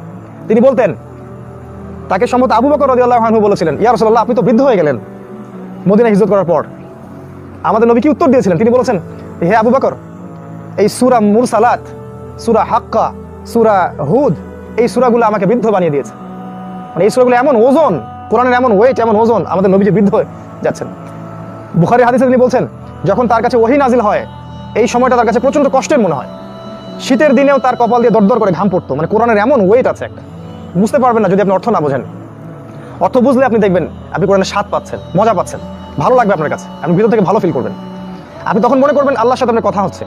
তিনি বলতেন, তাকে সম্ভবত আবু বকর রাদিয়াল্লাহু আনহু বলেছিলেন, ইয়া রাসূলুল্লাহ, আপনি তো বৃদ্ধ হয়ে গেলেন মদিনা হিজরত করার পর। আমাদের নবী কি উত্তর দিয়েছিলেন? তিনি বলেছেন, হে আবু বকর, এই সূরা মুরসালাত, সূরা হাক্কা, সূরা হুদ, এই সূরাগুলো আমাকে বৃদ্ধ বানিয়ে দিয়েছে। মানে এই সূরাগুলো এমন ওজন, কোরআনের এমন ওয়েট, এমন ওজন, আমাদের নবী যে বৃদ্ধ হয়ে যাচ্ছেন। বুখারী হাদিসে তিনি বলছেন, যখন তার কাছে ওহী নাজিল হয় এই সময়টা তার কাছে প্রচন্ড কষ্টের মনে হয়। শীতের দিনেও তার কপাল দিয়ে দরদর করে ঘাম পড়তো। মানে কোরআনের এমন ওয়েট আছে একটা, বুঝতে পারবেন না যদি আপনি অর্থ না বোঝেন। অর্থ বুঝলে আপনি দেখবেন আপনি কোরআনের স্বাদ পাচ্ছেন, মজা পাচ্ছেন, ভালো লাগবে আপনার কাছে, আপনি ভিতর থেকে ভালো ফিল করবেন। আপনি তখন মনে করবেন আল্লাহর সাথে আপনার কথা হচ্ছে।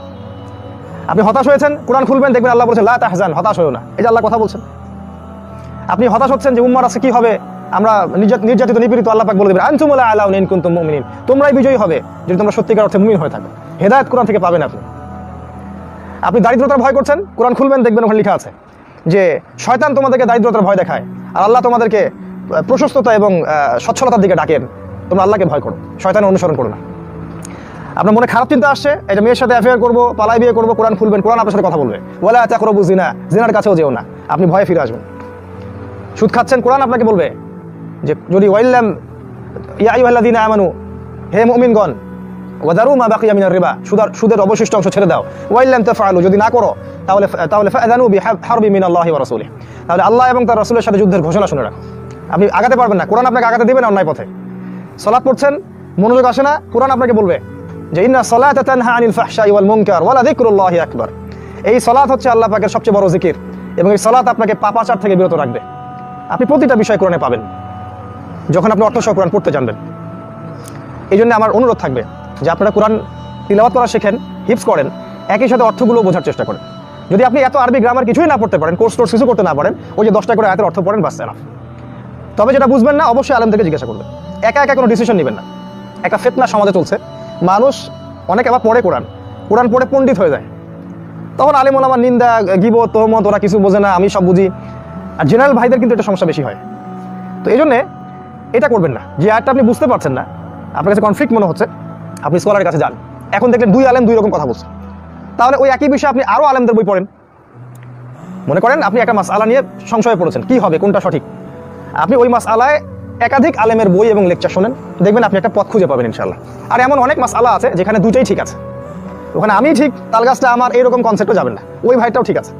আপনি হতাশ হয়েছেন, কোরআন খুলবেন, দেখবেন আল্লাহ বলছেন লা তাহজান, হতাশ হয়ো না, এই যে আল্লাহ কথা বলছেন। আপনি হতাশ হচ্ছেন যে উম্মার আছে কি হবে, আমরা নির্যাতিত নিপীড়িত, আল্লাহ পাক বলে দেবেন আনতুম লা আলাউন ইন কুনতুম মুমিনিন, তোমরাই বিজয়ী হবে যদি তোমরা সত্যিকার অর্থে মুমিন হয়ে থাকো। হেদায়েত কোরআন থেকে পাবেন আপনি। আপনি দারিদ্রতার ভয় করছেন, কোরআন খুলবেন, দেখবেন ওখানে লেখা আছে যে শয়তান তোমাদেরকে দারিদ্রতার ভয় দেখায় আর আল্লাহ তোমাদেরকে প্রশস্ততা এবং সচ্ছলতার দিকে ডাকেন। তোমরা আল্লাহকে ভয় করো, শয়তানের অনুসরণ করো না। আপনার মনে খারাপ চিন্তা আসছে, এটা মেয়ের সাথে অ্যাফেয়ার করবো, পালাই বিয়ে করবো, কোরআন খুলবেন, কোরআন আপনার সাথে কথা বলবে, ওয়ালা তাকরাবু জিনা, জিনার কাছেও যেও না, আপনি ভয়ে ফিরে আসবেন। সুদ খাচ্ছেন, কোরআন আপনাকে বলবে যে যদি ওয়াইল্লাম ইয়া আইয়ুহাল্লাযীনা আমানু, হে মুমিনগণ, ওয়াদারু মা বাকিয়া মিনার রিবা, সুদের অবশিষ্ট অংশ ছেড়ে দাও, ওয়াইল্লাম তাফআলু, যদি না করো তাহলে ফাআযানু বিহারবি মিনাল্লাহি ওয়া রাসূলিহি, তাহলে আল্লাহ এবং তার রাসূলের সাথে যুদ্ধের ঘোষণা শুনে রাখো। আপনি আগাতে পারবেন না, কোরআন আপনাকে আগাতে দিবে না অন্যায় পথে। সালাত পড়ছেন, মনোযোগ আসে না, কোরআন আপনাকে বলবে যে ইন্না সালাতা তানহা আনিল ফাহশাই ওয়াল মুনকার ওয়া লাযিকরুল্লাহি আকবার। এই সালাত হচ্ছে আল্লাহ পাকের সবচেয়ে বড় জিকির এবং এই সালাত আপনাকে পাপাচার থেকে বিরত রাখবে। আপনি প্রতিটা বিষয় কোরআনে পাবেন যখন আপনি অর্থসহ কোরআন পড়তে জানবেন। এই জন্য আমার অনুরোধ থাকবে যে আপনারা কোরআন তিলাওয়াত করা শেখেন, হিফজ করেন, একই সাথে অর্থগুলো বোঝার চেষ্টা করেন। যদি আপনি এত আরবি গ্রামার কিছুই না পড়তে পারেন, কোর্স কিছু করতে না পারেন, ওই যে 10টা করে আয়াতের অর্থ পড়েন, বাস এনাফ। তবে যেটা বুঝবেন না, অবশ্যই আলেমদেরকে জিজ্ঞাসা করবেন। একা একা কোনো ডিসিশন নেবেন না। একটা ফিতনা সমাজে চলছে, মানুষ অনেক আবার পড়ে কোরআন পড়ে পণ্ডিত হয়ে যায়, তখন আলেম ওলামার নিন্দা, গীবত, তোহমত, ওরা কিছু বোঝে না, আমি সব বুঝি। আর জেনারেল ভাইদের কিন্তু এটা সমস্যা বেশি হয়। তো এই জন্যে এটা করবেন না। যে আয়াতটা আপনি বুঝতে পারছেন না, আপনার কাছে কনফ্লিক্ট মনে হচ্ছে, আপনি স্কলারের কাছে যান। এখন দেখলেন দুই আলেম দুই রকম কথা বলছে, তাহলে ওই একই বিষয়ে আপনি আরও আলেমদের বই পড়েন। মনে করেন আপনি একটা মাসআলা নিয়ে সংশয়ে পড়েছেন, কি হবে, কোনটা সঠিক, আপনি ওই মাসআলায় একাধিক আলেমের বই এবং লেকচার শোনেন, দেখবেন আপনি একটা পথ খুঁজে পাবেন ইনশাআল্লাহ। আর এমন অনেক মাসআলা আছে যেখানে দুইটাই ঠিক আছে, ওখানে আমি ঠিক, তাল গাছটা আমার, এইরকম কনসেপ্টও যাবেন না, ওই ভাইটাও ঠিক আছে।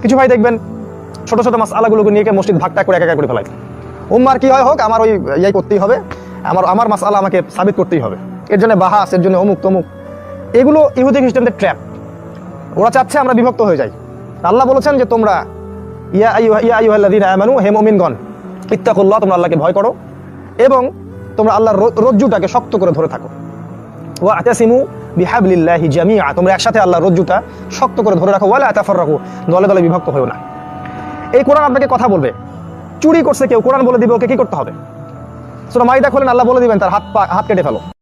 কিছু ভাই দেখবেন ছোট ছোট মাসআলাগুলোকে নিয়ে মসজিদ ভাগটা করে একা করে ফেলাই। উম্মার কি হয় হোক, আমার ওই ইয়াই করতেই হবে, আমার মাসআলা আমাকে সাবিত করতেই হবে, এর জন্য বাহাস, এর জন্য অমুক তমুক। এগুলো ইহুদি খ্রিস্টানদের ট্র্যাপ। ওরা চাচ্ছে আমরা বিভক্ত হয়ে যাই। আল্লাহ বলেছেন যে তোমরা ইয়া আইয়ুহাল্লাযীনা আমানু, হে মুমিনগণ, ইত্তাকুল্লাহ, তোমরা আল্লাহকে ভয় করো এবং তোমরা আল্লাহর রজ্জুটাকে শক্ত করে ধরে থাকো। ওয়া'তাসিমু বিহাবলিল্লাহি জামিআ, তোমরা একসাথে আল্লাহর রজ্জুটা শক্ত করে ধরে রাখো। ওয়ালা তাফাররাকু, দলে দলে বিভক্ত হয়ো না। এই কোরআন আপনাকে কথা বলবে। চুরি করছে কেউ, কোরআন বলে দিবে ওকে কি করতে হবে। সূরা মাইদা খোলেন, আল্লাহ বলে দিবেন তার হাত কেটে ফেলো।